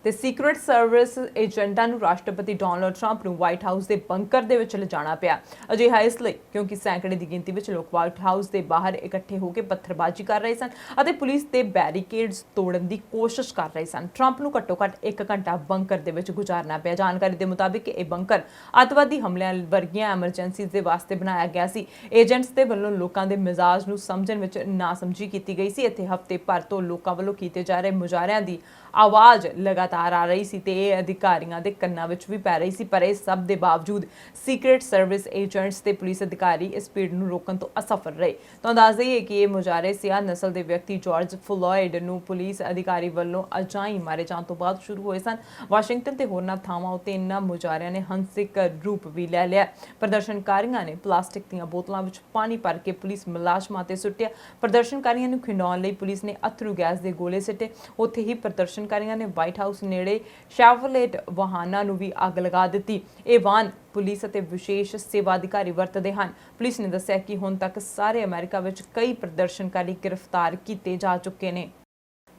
ਤੇ secret service ਏਜੰਟਾਂ ਨੂੰ ਰਾਸ਼ਟਰਪਤੀ Donald Trump ਨੂੰ white house ਦੇ ਬੰਕਰ ਦੇ ਵਿੱਚ ਲਿਜਾਣਾ ਪਿਆ। ਅਜਿਹਾ ਇਸ ਲਈ ਕਿਉਂਕਿ ਸੈਂਕੜੇ ਦੀ ਗਿਣਤੀ ਵਿੱਚ ਲੋਕ ਵਾਈਟ ਹਾਊਸ ਦੇ ਬਾਹਰ ਇਕੱਠੇ ਹੋ ਕੇ ਪੱਥਰਬਾਜ਼ੀ ਕਰ ਰਹੇ ਸਨ ਅਤੇ ਪੁਲਿਸ ਦੇ ਬੈਰੀਕੇਡਸ ਤੋੜਨ ਦੀ ਕੋਸ਼ਿਸ਼ ਕਰ ਰਹੇ ਸਨ। ਟਰੰਪ ਨੂੰ ਘੱਟੋ-ਘੱਟ 1 ਘੰਟਾ ਬੰਕਰ ਦੇ ਵਿੱਚ ਗੁਜ਼ਾਰਨਾ ਪਿਆ। ਜਾਣਕਾਰੀ ਦੇ ਮੁਤਾਬਿਕ ਇਹ ਬੰਕਰ ਅੱਤਵਾਦੀ ਹਮਲਿਆਂ ਵਰਗੀਆਂ ਐਮਰਜੈਂਸੀਜ਼ ਦੇ ਵਾਸਤੇ ਬਣਾਇਆ ਗਿਆ ਸੀ। ਏਜੰਟਸ ਦੇ ਵੱਲੋਂ ਲੋਕਾਂ ਦੇ ਮਿਜ਼ਾਜ ਨੂੰ ਸਮਝਣ ਵਿੱਚ ਨਾਸਮਝੀ ਕੀਤੀ ਗਈ ਸੀ। ਇੱਥੇ ਹਫ਼ਤੇ ਭਰ ਤੋਂ ਲੋਕਾਂ ਵੱਲੋਂ ਕੀਤੇ ਜਾ ਰਹੇ ਮੁਜ਼ਾਹਰਿਆਂ ਦੀ ਆਵਾਜ਼ ਲਗਾਤਾਰ ਆ ਰਹੀ ਸੀ ਤੇ ਇਹ ਅਧਿਕਾਰੀਆਂ ਦੇ ਕੰਨਾਂ ਵਿੱਚ ਵੀ ਪੈ ਰਹੀ ਸੀ। ਪਰ ਇਸ ਸਭ ਦੇ ਬਾਵਜੂਦ ਸੀਕ੍ਰੇਟ ਸਰਵਿਸ ਏਜੰਟਸ ਤੇ ਪੁਲਿਸ ਅਧਿਕਾਰੀ ਇਸ ਭੀੜ ਨੂੰ ਰੋਕਣ ਤੋਂ ਅਸਫਲ ਰਹੇ। ਤੁਹਾਨੂੰ ਦੱਸ ਦਈਏ ਕਿ ਇਹ ਮੁਜ਼ਾਹਰੇ ਸਿਆਹ ਨਸਲ ਦੇ ਵਿਅਕਤੀ ਜਾਰਜ ਫਲੋਇਡ ਨੂੰ ਪੁਲਿਸ ਅਧਿਕਾਰੀ ਵੱਲੋਂ ਅਜਾਈਂ ਮਾਰੇ ਜਾਣ ਤੋਂ ਬਾਅਦ ਸ਼ੁਰੂ ਹੋਏ ਸਨ। ਵਾਸ਼ਿੰਗਟਨ ਤੇ ਹੋਰਨਾਂ ਥਾਵਾਂ ਉੱਤੇ ਇਨ੍ਹਾਂ ਮੁਜ਼ਾਹਰਿਆਂ ਨੇ ਹਿੰਸਕ ਰੂਪ ਵੀ ਲੈ ਲਿਆ। ਪ੍ਰਦਰਸ਼ਨਕਾਰੀਆਂ ਨੇ ਪਲਾਸਟਿਕ ਦੀਆਂ ਬੋਤਲਾਂ ਵਿੱਚ ਪਾਣੀ ਭਰ ਕੇ ਪੁਲਿਸ ਮੁਲਾਜ਼ਮਾਂ ਤੇ ਸੁੱਟਿਆ। ਪ੍ਰਦਰਸ਼ਨਕਾਰੀਆਂ ਨੂੰ ਖਿੰਡਾਉਣ ਲਈ ਪੁਲਿਸ ਨੇ ਅਥਰੂ ਗੈਸ ਦੇ ਗੋਲੇ ਸਿੱਟੇ। ਉੱਥੇ ਹੀ ਪ੍ਰਦਰਸ਼ਨਕਾਰੀਆਂ ਨੇ ਵਾਈਟ ਹਾਊਸ ਨੇੜੇ ਸ਼ੈਵਰਲੇਟ ਵਾਹਨਾਂ ਨੂੰ ਵੀ ਅੱਗ ਲਗਾ ਦਿੱਤੀ। ਇਹ ਵਾਹਨ ਪੁਲਿਸ ਅਤੇ ਵਿਸ਼ੇਸ਼ ਸੇਵਾ ਅਧਿਕਾਰੀ ਵਰਤਦੇ ਹਨ। ਪੁਲਿਸ ਨੇ ਦੱਸਿਆ ਕਿ ਹੁਣ ਤੱਕ ਸਾਰੇ ਅਮਰੀਕਾ ਵਿੱਚ ਕਈ ਪ੍ਰਦਰਸ਼ਨਕਾਰੀ ਗ੍ਰਿਫਤਾਰ ਕੀਤੇ ਜਾ ਚੁੱਕੇ ਨੇ।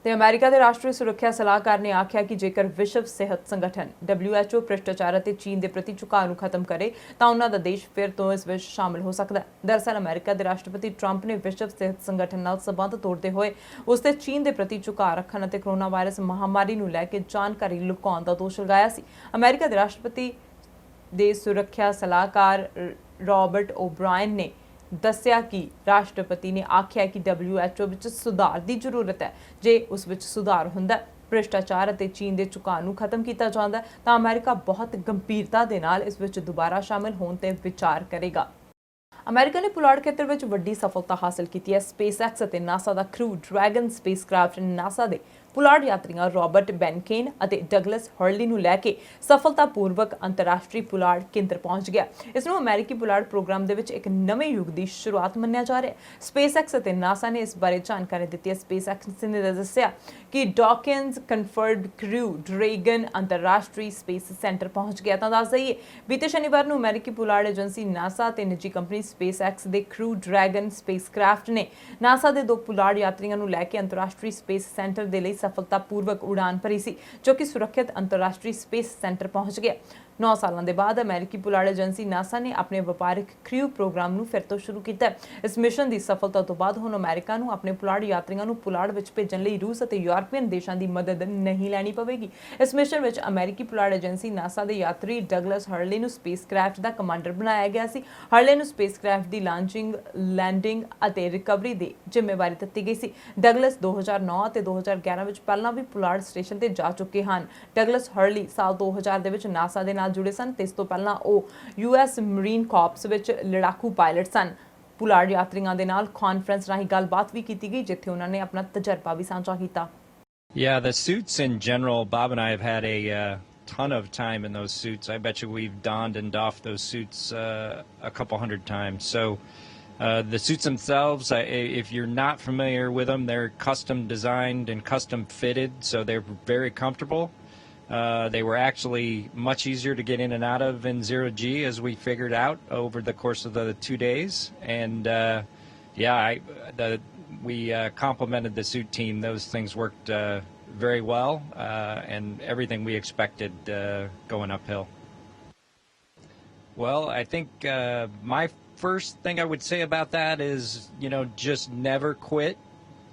ਤੇ ਅਮਰੀਕਾ ਦੇ ਰਾਸ਼ਟਰੀ ਸੁਰੱਖਿਆ ਸਲਾਹਕਾਰ ਨੇ ਆਖਿਆ ਕਿ ਜੇਕਰ ਵਿਸ਼ਵ ਸਿਹਤ ਸੰਗਠਨ WHO ਭ੍ਰਿਸ਼ਟਾਚਾਰ ਅਤੇ ਚੀਨ ਦੇ ਪ੍ਰਤੀ ਝੁਕਾਅ ਨੂੰ ਖਤਮ ਕਰੇ ਤਾਂ ਉਹਨਾਂ ਦਾ ਦੇਸ਼ ਫਿਰ ਤੋਂ ਇਸ ਵਿੱਚ ਸ਼ਾਮਲ ਹੋ ਸਕਦਾ ਹੈ। ਦਰਅਸਲ ਅਮਰੀਕਾ ਦੇ ਰਾਸ਼ਟਰਪਤੀ ਟਰੰਪ ਨੇ ਵਿਸ਼ਵ ਸਿਹਤ ਸੰਗਠਨ ਨਾਲ ਸਬੰਧ ਤੋੜਦੇ ਹੋਏ ਉਸ ਤੇ ਚੀਨ ਦੇ ਪ੍ਰਤੀ ਝੁਕਾਅ ਰੱਖਣ ਅਤੇ ਕੋਰੋਨਾ ਵਾਇਰਸ ਮਹਾਮਾਰੀ ਨੂੰ ਲੈ ਕੇ ਜਾਣਕਾਰੀ ਲੁਕਾਉਣ ਦਾ ਦੋਸ਼ ਲਗਾਇਆ ਸੀ। ਅਮਰੀਕਾ ਦੇ ਰਾਸ਼ਟਰਪਤੀ ਦੇ ਸੁਰੱਖਿਆ ਸਲਾਹਕਾਰ ਰਾਬਰਟ ਓਬਰਾਇਨ ਨੇ ਦੱਸਿਆ ਕਿ ਰਾਸ਼ਟਰਪਤੀ ਨੇ ਆਖਿਆ ਕਿ WHO ਵਿੱਚ ਸੁਧਾਰ ਦੀ ਜ਼ਰੂਰਤ ਹੈ। ਜੇ ਉਸ ਵਿੱਚ ਸੁਧਾਰ ਹੁੰਦਾ ਭ੍ਰਿਸ਼ਟਾਚਾਰ ਅਤੇ ਚੀਨ ਦੇ ਝੁਕਾਅ ਨੂੰ ਖਤਮ ਕੀਤਾ ਜਾਂਦਾ ਤਾਂ ਅਮਰੀਕਾ ਬਹੁਤ ਗੰਭੀਰਤਾ ਦੇ ਨਾਲ ਇਸ ਵਿੱਚ ਦੁਬਾਰਾ ਸ਼ਾਮਲ ਹੋਣ ਤੇ ਵਿਚਾਰ ਕਰੇਗਾ। ਅਮਰੀਕਾ ਨੇ ਪੁਲਾੜ ਖੇਤਰ ਵਿੱਚ ਵੱਡੀ ਸਫਲਤਾ ਹਾਸਲ ਕੀਤੀ ਹੈ। ਸਪੇਸਐਕਸ ਅਤੇ ਨਾਸਾ ਦਾ ਕਰੂ ਡਰੈਗਨ ਸਪੇਸਕ੍ਰਾਫਟ ਨਾਸਾ ਦੇ ਪੁਲਾੜ ਯਾਤਰੀਆਂ ਰਾਬਰਟ ਬੈਨਕੇਨ ਅਤੇ ਡਗਲਸ ਹਰਲੀ ਨੂੰ ਲੈ ਕੇ ਸਫਲਤਾਪੂਰਵਕ ਅੰਤਰਰਾਸ਼ਟਰੀ ਪੁਲਾੜ ਕੇਂਦਰ ਪਹੁੰਚ ਗਿਆ। ਇਸ ਨੂੰ ਅਮਰੀਕੀ ਪੁਲਾੜ ਪ੍ਰੋਗਰਾਮ ਦੇ ਵਿੱਚ ਇੱਕ ਨਵੇਂ ਯੁੱਗ ਦੀ ਸ਼ੁਰੂਆਤ ਮੰਨਿਆ ਜਾ ਰਿਹਾ ਹੈ। ਸਪੇਸਐਕਸ ਅਤੇ ਨਾਸਾ ਨੇ ਇਸ ਬਾਰੇ ਜਾਣਕਾਰੀ ਦਿੱਤੀ ਹੈ। ਸਪੇਸਐਕਸ ਨੇ ਦੱਸਿਆ ਕਿ ਡਾਕਿੰਸ ਕਨਫਰਡ ਕਰੂ ਡਰੈਗਨ ਅੰਤਰਰਾਸ਼ਟਰੀ ਸਪੇਸ ਸੈਂਟਰ ਪਹੁੰਚ ਗਿਆ। ਤਾਂ ਦੱਸ ਦਈਏ ਬੀਤੇ ਸ਼ਨੀਵਾਰ ਨੂੰ ਅਮਰੀਕੀ ਪੁਲਾੜ ਏਜੰਸੀ ਨਾਸਾ ਤੇ ਨਿੱਜੀ ਕੰਪਨੀ ਸਪੇਸਐਕਸ ਦੇ ਕਰੂ ਡਰੈਗਨ ਸਪੇਸਕ੍ਰਾਫਟ ਨੇ ਨਾਸਾ ਦੇ 2 ਪੁਲਾੜ ਯਾਤਰੀਆਂ ਨੂੰ ਲੈ ਕੇ ਅੰਤਰਰਾਸ਼ਟਰੀ ਸਪੇਸ ਸੈਂਟਰ ਦੇ ਲਈ ਸਫਲਤਾਪੂਰਵਕ ਉਡਾਨ ਭਰੀ ਸੀ, ਜੋ ਕਿ ਸੁਰੱਖਿਅਤ ਅੰਤਰਰਾਸ਼ਟਰੀ ਸਪੇਸ ਸੈਂਟਰ ਪਹੁੰਚ ਗਿਆ। 9 ਸਾਲਾਂ ਦੇ ਬਾਅਦ ਅਮਰੀਕੀ ਪੁਲਾੜ ਏਜੰਸੀ ਨਾਸਾ ਨੇ ਆਪਣੇ ਵਪਾਰਕ ਕਰੂ ਪ੍ਰੋਗਰਾਮ ਨੂੰ ਫਿਰ ਤੋਂ ਸ਼ੁਰੂ ਕੀਤਾ। ਇਸ ਮਿਸ਼ਨ ਦੀ ਸਫਲਤਾ ਤੋਂ ਬਾਅਦ ਹੁਣ ਅਮਰੀਕਾ ਨੂੰ ਆਪਣੇ ਪੁਲਾੜ ਯਾਤਰੀਆਂ ਨੂੰ ਪੁਲਾੜ ਵਿੱਚ ਭੇਜਣ ਲਈ ਰੂਸ ਅਤੇ ਯੂਰਪੀਅਨ ਦੇਸ਼ਾਂ ਦੀ ਮਦਦ ਨਹੀਂ ਲੈਣੀ ਪਵੇਗੀ। ਇਸ ਮਿਸ਼ਨ ਵਿੱਚ ਅਮਰੀਕੀ ਪੁਲਾੜ ਏਜੰਸੀ ਨਾਸਾ ਦੇ ਯਾਤਰੀ ਡਗਲਸ ਹਰਲੀ ਨੂੰ ਸਪੇਸਕ੍ਰਾਫਟ ਦਾ ਕਮਾਂਡਰ ਬਣਾਇਆ ਗਿਆ ਸੀ। ਹਰਲੀ ਨੂੰ ਸਪੇਸਕ੍ਰਾਫਟ ਦੀ ਲਾਂਚਿੰਗ, ਲੈਂਡਿੰਗ ਅਤੇ ਰਿਕਵਰੀ ਦੀ ਜ਼ਿੰਮੇਵਾਰੀ ਦਿੱਤੀ ਗਈ ਸੀ। ਡਗਲਸ 2009 ਅਤੇ 2011 ਵਿੱਚ ਪਹਿਲਾਂ ਵੀ ਪੁਲਾੜ ਸਟੇਸ਼ਨ ਤੇ ਜਾ ਚੁੱਕੇ ਹਨ। ਡਗਲਸ ਹਰਲੀ ਸਾਲ 2000 ਦੇ ਵਿੱਚ ਨਾਸਾ ਦੇ ਨਾਲ ਜੁੜੇ ਸਨ ਤੇ ਇਸ ਤੋਂ ਪਹਿਲਾਂ ਉਹ US ਮਰੀਨ ਕਾਰਪਸ ਵਿੱਚ ਲੜਾਕੂ ਪਾਇਲਟ ਸਨ। ਪੁਲਾੜ ਯਾਤਰੀਆਂ ਦੇ ਨਾਲ ਕਾਨਫਰੰਸ ਰਾਹੀਂ ਗੱਲਬਾਤ ਵੀ ਕੀਤੀ ਗਈ, ਜਿੱਥੇ ਉਹਨਾਂ ਨੇ ਆਪਣਾ ਤਜਰਬਾ ਵੀ ਸਾਂਝਾ ਕੀਤਾ। Yeah, the suits in general, Bob and I have had a ton of time in those suits. I bet you we've donned and doffed those suits a couple hundred times. So the suits themselves, if you're not familiar with them, they're custom designed and custom fitted, so they're very comfortable. They were actually much easier to get in and out of in 0G, as we figured out over the course of the 2 days. And we complimented the suit team. Those things worked very well, and everything we expected going uphill. Well, I think my first thing I would say about that is, just never quit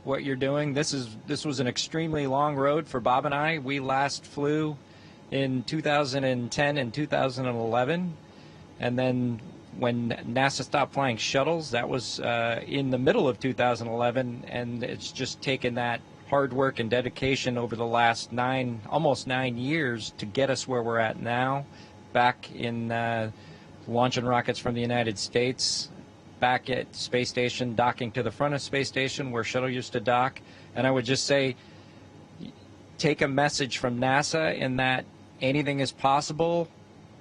what you're doing. This was an extremely long road for Bob and I. We last flew in 2010 and 2011, and then when NASA stopped flying shuttles. That was in the middle of 2011, and it's just taken that hard work and dedication over the last almost 9 years to get us where we're at now, back in launching rockets from the United States, back at space station, docking to the front of space station where shuttle used to dock. And I would just say, take a message from NASA in that anything is possible.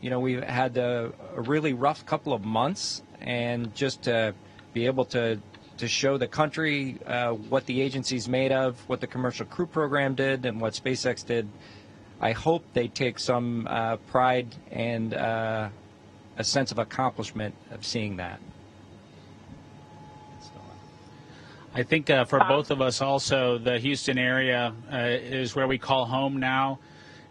You know, we've had a really rough couple of months, and just to be able to show the country what the agency's made of, what the Commercial Crew Program did, and what SpaceX did, I hope they take some pride and a sense of accomplishment of seeing that. I think for both of us also, the Houston area is where we call home now.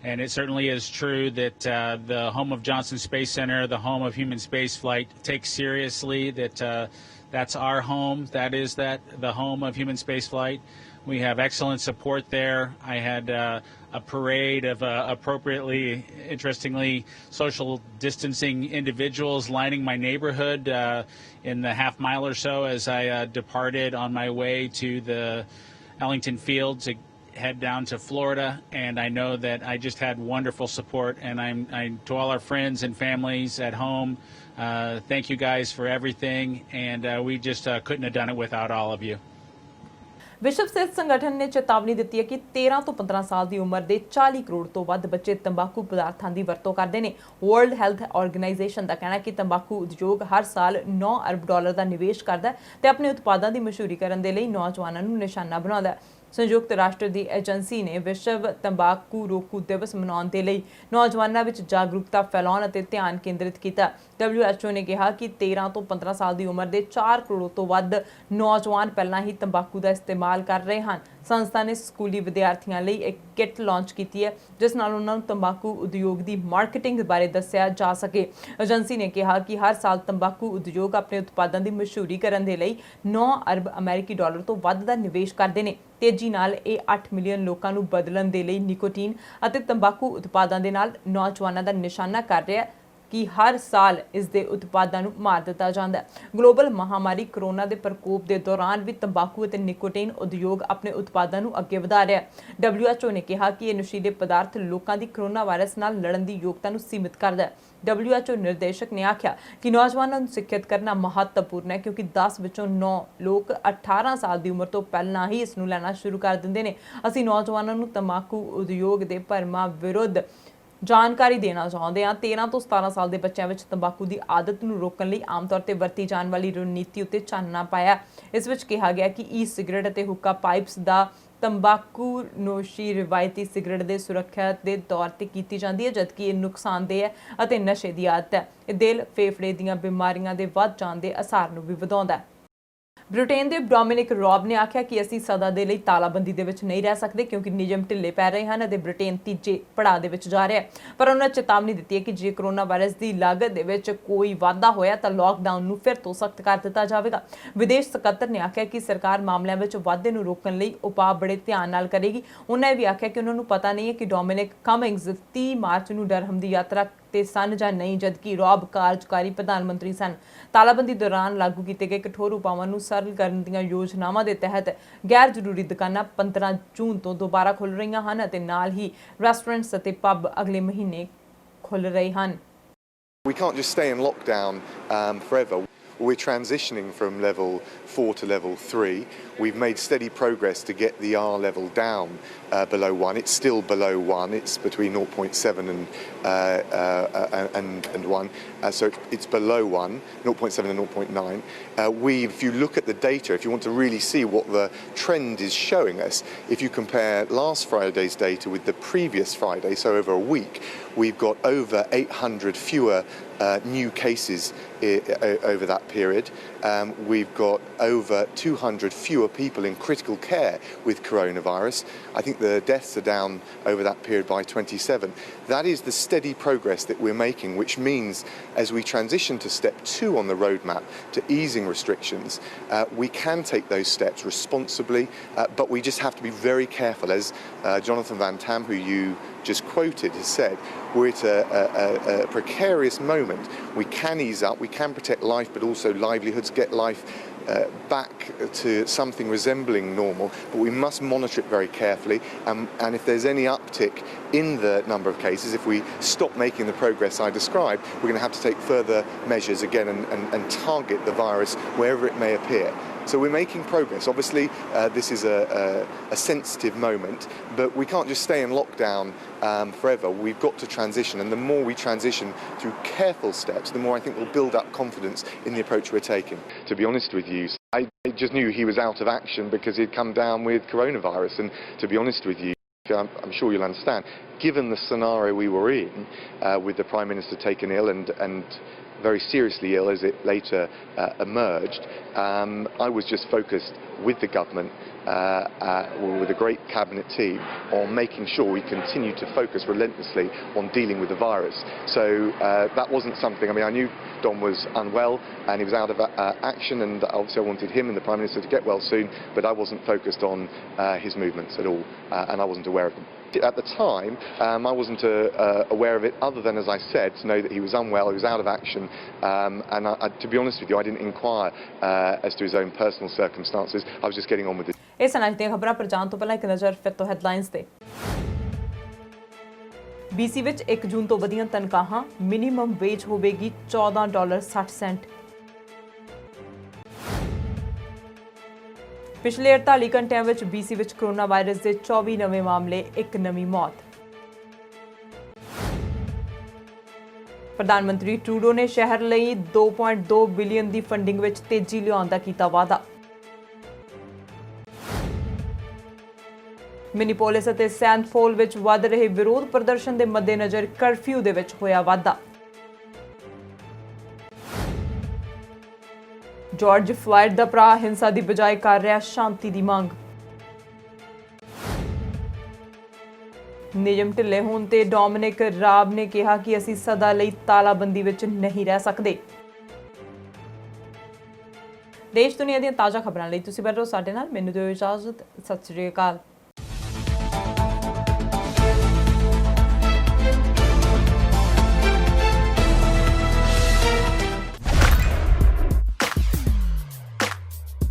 And it certainly is true that the home of Johnson Space Center, the home of human spaceflight, takes seriously that that's our home. That is the home of human spaceflight. We have excellent support there. I had a parade of appropriately, interestingly, social distancing individuals lining my neighborhood in the half mile or so as I departed on my way to the Ellington Field to head down to Florida. And I know that I just had wonderful support. And I'm to all our friends and families at home, thank you guys for everything. And we just couldn't have done it without all of you. ਵਿਸ਼ਵ ਸਿਹਤ ਸੰਗਠਨ ਨੇ ਚੇਤਾਵਨੀ ਦਿੱਤੀ ਹੈ ਕਿ 13 ਤੋਂ 15 ਸਾਲ ਦੀ ਉਮਰ ਦੇ 40 ਕਰੋੜ ਤੋਂ ਵੱਧ ਬੱਚੇ ਤੰਬਾਕੂ ਪਦਾਰਥਾਂ ਦੀ ਵਰਤੋਂ ਕਰਦੇ ਨੇ। ਵਰਲਡ ਹੈਲਥ ਆਰਗੇਨਾਈਜੇਸ਼ਨ ਦਾ ਕਹਿਣਾ ਹੈ ਕਿ ਤੰਬਾਕੂ ਉਦਯੋਗ ਹਰ ਸਾਲ $9 ਅਰਬ ਦਾ ਨਿਵੇਸ਼ ਕਰਦਾ ਹੈ ਤੇ ਆਪਣੇ ਉਤਪਾਦਾਂ ਦੀ ਮਸ਼ਹੂਰੀ ਕਰਨ ਦੇ ਲਈ ਨੌਜਵਾਨਾਂ ਨੂੰ ਨਿਸ਼ਾਨਾ ਬਣਾਉਂਦਾ ਹੈ। ਸੰਯੁਕਤ ਰਾਸ਼ਟਰ ਦੀ ਏਜੰਸੀ ਨੇ ਵਿਸ਼ਵ ਤੰਬਾਕੂ ਰੋਕੂ ਦਿਵਸ ਮਨਾਉਣ ਦੇ ਲਈ ਨੌਜਵਾਨਾਂ ਵਿੱਚ ਜਾਗਰੂਕਤਾ ਫੈਲਾਉਣ ਅਤੇ ਧਿਆਨ ਕੇਂਦਰਿਤ ਕੀਤਾ। WHO ਨੇ ਕਿਹਾ ਕਿ 13 ਤੋਂ 15 ਸਾਲ ਦੀ ਉਮਰ ਦੇ 4 ਕਰੋੜ ਤੋਂ ਵੱਧ ਨੌਜਵਾਨ ਪਹਿਲਾਂ ਹੀ ਤੰਬਾਕੂ ਦਾ ਇਸਤੇਮਾਲ ਕਰ ਰਹੇ ਹਨ। ਸੰਸਥਾ ਨੇ ਸਕੂਲੀ ਵਿਦਿਆਰਥੀਆਂ ਲਈ ਇੱਕ ਕਿੱਟ ਲਾਂਚ ਕੀਤੀ ਹੈ ਜਿਸ ਨਾਲ ਉਹਨਾਂ ਨੂੰ ਤੰਬਾਕੂ ਉਦਯੋਗ ਦੀ ਮਾਰਕੀਟਿੰਗ ਬਾਰੇ ਦੱਸਿਆ ਜਾ ਸਕੇ। ਏਜੰਸੀ ਨੇ ਕਿਹਾ ਕਿ ਹਰ ਸਾਲ ਤੰਬਾਕੂ ਉਦਯੋਗ ਆਪਣੇ ਉਤਪਾਦਾਂ ਦੀ ਮਸ਼ਹੂਰੀ ਕਰਨ ਦੇ ਲਈ $9 ਅਰਬ ਅਮਰੀਕੀ ਡਾਲਰ ਤੋਂ ਵੱਧ ਦਾ ਨਿਵੇਸ਼ ਕਰਦੇ ਨੇ। ਤੇਜ਼ੀ ਨਾਲ ਇਹ 8 ਮਿਲੀਅਨ ਲੋਕਾਂ ਨੂੰ ਬਦਲਣ ਦੇ ਲਈ ਨਿਕੋਟੀਨ ਅਤੇ ਤੰਬਾਕੂ ਉਤਪਾਦਾਂ ਦੇ ਨਾਲ ਨੌਜਵਾਨਾਂ ਦਾ ਨਿਸ਼ਾਨਾ ਕਰ ਰਿਹਾ ਹੈ ਕਿ ਹਰ ਸਾਲ ਇਸ ਦੇ ਉਤਪਾਦਾਂ ਨੂੰ ਮਾਰ ਦਿੱਤਾ ਜਾਂਦਾ ਹੈ। ਗਲੋਬਲ ਮਹਾਮਾਰੀ ਕਰੋਨਾ ਦੇ ਪ੍ਰਕੋਪ ਦੇ ਦੌਰਾਨ ਵੀ ਤੰਬਾਕੂ ਅਤੇ ਨਿਕੋਟੀਨ ਉਦਯੋਗ ਆਪਣੇ ਉਤਪਾਦਾਂ ਨੂੰ ਅੱਗੇ ਵਧਾ ਰਿਹਾ ਹੈ। WHO ਨੇ ਕਿਹਾ ਕਿ ਇਹ ਨਸ਼ੀਲੇ ਪਦਾਰਥ ਲੋਕਾਂ ਦੀ ਕਰੋਨਾ ਵਾਇਰਸ ਨਾਲ ਲੜਨ ਦੀ ਯੋਗਤਾ ਨੂੰ ਸੀਮਿਤ ਕਰਦਾ ਹੈ। WHO ਨਿਰਦੇਸ਼ਕ ਨੇ ਆਖਿਆ ਕਿ ਨੌਜਵਾਨਾਂ ਨੂੰ ਸਿੱਖਿਅਤ ਕਰਨਾ ਮਹੱਤਵਪੂਰਨ ਹੈ ਕਿਉਂਕਿ 10 ਵਿੱਚੋਂ 9 ਲੋਕ 18 ਸਾਲ ਦੀ ਉਮਰ ਤੋਂ ਪਹਿਲਾਂ ਹੀ ਇਸ ਨੂੰ ਲੈਣਾ ਸ਼ੁਰੂ ਕਰ ਦਿੰਦੇ ਨੇ। ਅਸੀਂ ਨੌਜਵਾਨਾਂ ਨੂੰ ਤੰਬਾਕੂ ਉਦਯੋਗ ਦੇ ਭਰਮਾਂ ਵਿਰੁੱਧ ਜਾਣਕਾਰੀ ਦੇਣਾ ਚਾਹੁੰਦੇ ਹਾਂ। 13 ਤੋਂ 17 ਸਾਲ ਦੇ ਬੱਚਿਆਂ ਵਿੱਚ ਤੰਬਾਕੂ ਦੀ ਆਦਤ ਨੂੰ ਰੋਕਣ ਲਈ ਆਮ ਤੌਰ ਤੇ ਵਰਤੀ ਜਾਣ ਵਾਲੀ ਰਣਨੀਤੀ ਉੱਤੇ ਚਾਨਣਾ ਪਾਇਆ। ਇਸ ਵਿੱਚ ਕਿਹਾ ਗਿਆ ਕਿ ਈ-ਸਿਗਰਟ ਅਤੇ ਹੁੱਕਾ ਪਾਈਪਸ ਦਾ ਤੰਬਾਕੂ ਨੋਸ਼ੀ ਰਿਵਾਇਤੀ ਸਿਗਰਟ ਦੇ ਸੁਰੱਖਿਆ ਦੇ ਤੌਰ ਤੇ ਕੀਤੀ ਜਾਂਦੀ ਹੈ ਜਦਕਿ ਇਹ ਨੁਕਸਾਨਦੇਹ ਹੈ ਅਤੇ ਨਸ਼ੇ ਦੀ ਆਦਤ ਹੈ। ਇਹ ਦਿਲ ਫੇਫੜੇ ਦੀਆਂ ਬਿਮਾਰੀਆਂ ਦੇ ਵੱਧ ਜਾਣ ਦੇ ਅਸਾਰ ਨੂੰ ਵੀ ਵਧਾਉਂਦਾ ਹੈ। ਬ੍ਰਿਟੇਨ ਦੇ ਡੋਮਿਨਿਕ ਰੌਬ ਨੇ ਆਖਿਆ ਕਿ ਅਸੀਂ ਸਦਾ ਦੇ ਲਈ ਤਾਲਾਬੰਦੀ ਦੇ ਵਿੱਚ ਨਹੀਂ ਰਹਿ ਸਕਦੇ ਕਿਉਂਕਿ ਨਿਯਮ ਢਿੱਲੇ ਪੈ ਰਹੇ ਹਨ ਅਤੇ ਬ੍ਰਿਟੇਨ ਤੀਜੇ ਪੜਾਅ ਦੇ ਵਿੱਚ ਜਾ ਰਿਹਾ ਹੈ। ਪਰ ਉਹਨਾਂ ਚੇਤਾਵਨੀ ਦਿੱਤੀ ਹੈ ਕਿ ਜੇ ਕਰੋਨਾ ਵਾਇਰਸ ਦੀ ਲਾਗਤ ਦੇ ਵਿੱਚ ਕੋਈ ਵਾਧਾ ਹੋਇਆ ਤਾਂ ਲਾਕਡਾਊਨ ਨੂੰ ਫਿਰ ਤੋਂ ਸਖਤ ਕਰ ਦਿੱਤਾ ਜਾਵੇਗਾ। ਵਿਦੇਸ਼ ਸਕੱਤਰ ਨੇ ਆਖਿਆ ਕਿ ਸਰਕਾਰ ਮਾਮਲਿਆਂ ਵਿੱਚ ਵਾਧੇ ਨੂੰ ਰੋਕਣ ਲਈ ਉਪਾਅ ਬੜੇ ਧਿਆਨ ਨਾਲ ਕਰੇਗੀ। ਉਹਨਾਂ ਇਹ ਵੀ ਆਖਿਆ ਕਿ ਉਹਨਾਂ ਨੂੰ ਪਤਾ ਨਹੀਂ ਹੈ ਕਿ ਡੋਮਿਨਿਕ ਕਮਿੰਗਸ 30 ਮਾਰਚ ਨੂੰ ਡਰਹਮ ਦੀ ਯਾਤਰਾ ਤੇ ਸਨ ਜਾਂ ਨਹੀਂ ਜਦਕਿ ਰੌਬ ਕਾਰਜਕਾਰੀ ਪ੍ਰਧਾਨ ਮੰਤਰੀ ਸਨ। ਤਾਲਾਬੰਦੀ ਦੌਰਾਨ ਲਾਗੂ ਕੀਤੇ ਗਏ ਕਠੋਰ ਉਪਾਵਾਂ ਨੂੰ ਸਰਲ ਕਰਨ ਦੀਆਂ ਯੋਜਨਾਵਾਂ ਦੇ ਤਹਿਤ ਗੈਰ ਜ਼ਰੂਰੀ ਦੁਕਾਨਾਂ 15 ਜੂਨ ਤੋਂ ਦੁਬਾਰਾ ਖੁੱਲ੍ਹ ਰਹੀਆਂ ਹਨ ਅਤੇ ਨਾਲ ਹੀ ਰੈਸਟੋਰੈਂਟਸ ਅਤੇ ਪਬ ਅਗਲੇ ਮਹੀਨੇ ਖੁੱਲ੍ਹ ਰਹੇ ਹਨ। We can't just stay in lockdown forever. We're transitioning from level 4 to level 3. We've made steady progress to get the R level down below 1. It's still below 1. It's between 0.7 and 1. So it's below 1, 0.7 and 0.9. If you look at the data, if you want to really see what the trend is showing us, if you compare last Friday's data with the previous Friday, so over a week, we've got over 800 fewer new cases over that period. We've got over 200 fewer people in critical care with coronavirus. I think the deaths are down over that period by 27. That is the steady progress that we're making, which means as we transition to step 2 on the roadmap to easing restrictions, we can take those steps responsibly, but we just have to be very careful. As Jonathan Van Tam, who you just quoted, has said, we're at a precarious moment. We can ease up, we can protect life, but also livelihoods, get life back to something resembling normal, but we must monitor it very carefully, and if there's any uptick in the number of cases, if we stop making the progress I described, we're going to have to take further measures again and target the virus wherever it may appear. So we're making progress. Obviously, this is a sensitive moment, but we can't just stay in lockdown forever. We've got to transition, and the more we transition through careful steps, the more I think we'll build up confidence in the approach we're taking. To be honest with you, I just knew he was out of action because he'd come down with coronavirus, and to be honest with you, I'm sure you'll understand, given the scenario we were in, with the Prime Minister taken ill and very seriously ill as it later emerged, I was just focused with the government, with a great cabinet team, on making sure we continue to focus relentlessly on dealing with the virus. So that wasn't something, I mean, I knew Dom was unwell and he was out of action, and obviously I wanted him and the Prime Minister to get well soon, but I wasn't focused on his movements at all, and I wasn't aware of them. At the time, I wasn't aware of it, other than, as I said, to know that he was unwell, he was out of action, and to be honest with you, I didn't inquire as to his own personal circumstances. I was just getting on with it. ਇਸ ਨਾਲ ਦੀਆਂ ਖਬਰਾਂ ਪਰ ਜਾਣ ਤੋਂ ਪਹਿਲਾਂ ਇੱਕ ਨਜ਼ਰ ਫਿਰ ਤੋਂ ਹੈਡਲਾਈਨਸ ਤੇ। BC ਵਿੱਚ 1 ਜੂਨ ਤੋਂ ਵਧੀਆਂ ਤਨਖਾਹਾਂ, ਮਿਨੀਮਮ ਵੇਜ ਹੋਵੇਗੀ $14.60। ਪਿਛਲੇ 48 ਘੰਟਿਆਂ ਵਿੱਚ BC ਵਿੱਚ ਕੋਰੋਨਾ ਵਾਇਰਸ ਦੇ 24 ਨਵੇਂ ਮਾਮਲੇ, ਇੱਕ ਨਵੀਂ ਮੌਤ। ਪ੍ਰਧਾਨ ਮੰਤਰੀ ਟਰੂਡੋ ਨੇ ਸ਼ਹਿਰ ਲਈ 2.2 ਬਿਲੀਅਨ ਦੀ ਫੰਡਿੰਗ ਵਿੱਚ ਤੇਜ਼ੀ ਲਿਆਉਣ ਦਾ ਕੀਤਾ ਵਾਅਦਾ। ਮਿਨੀਪੋਲਿਸ ਅਤੇ ਸੈਂਟ ਫੋਲ ਵਿੱਚ ਵੱਧ ਰਹੇ ਵਿਰੋਧ ਪ੍ਰਦਰਸ਼ਨ ਦੇ ਮੱਦੇਨਜ਼ਰ ਕਰਫਿਊ ਦੇ ਵਿੱਚ ਹੋਇਆ ਵਾਧਾ। ਜਾਰਜ ਫਲਾਇਡ ਦਾ ਭਰਾ ਹਿੰਸਾ ਦੀ ਬਜਾਏ ਕਰ ਰਿਹਾ ਸ਼ਾਂਤੀ ਦੀ ਮੰਗ। ਨਿਯਮ ਢਿੱਲੇ ਹੋਣ ਤੇ ਡੋਮਿਨਿਕ ਰਾਬ ਨੇ ਕਿਹਾ ਕਿ ਅਸੀਂ ਸਦਾ ਲਈ ਤਾਲਾਬੰਦੀ ਵਿੱਚ ਨਹੀਂ ਰਹਿ ਸਕਦੇ। ਦੇਸ਼ ਦੁਨੀਆ ਦੀਆਂ ਤਾਜ਼ਾ ਖਬਰਾਂ ਲਈ ਤੁਸੀਂ ਬਣੇ ਰਹੋ ਸਾਡੇ ਨਾਲ। ਮੈਨੂੰ ਦਿਓ ਇਜਾਜ਼ਤ। ਸਤਿ ਸ਼੍ਰੀ ਅਕਾਲ।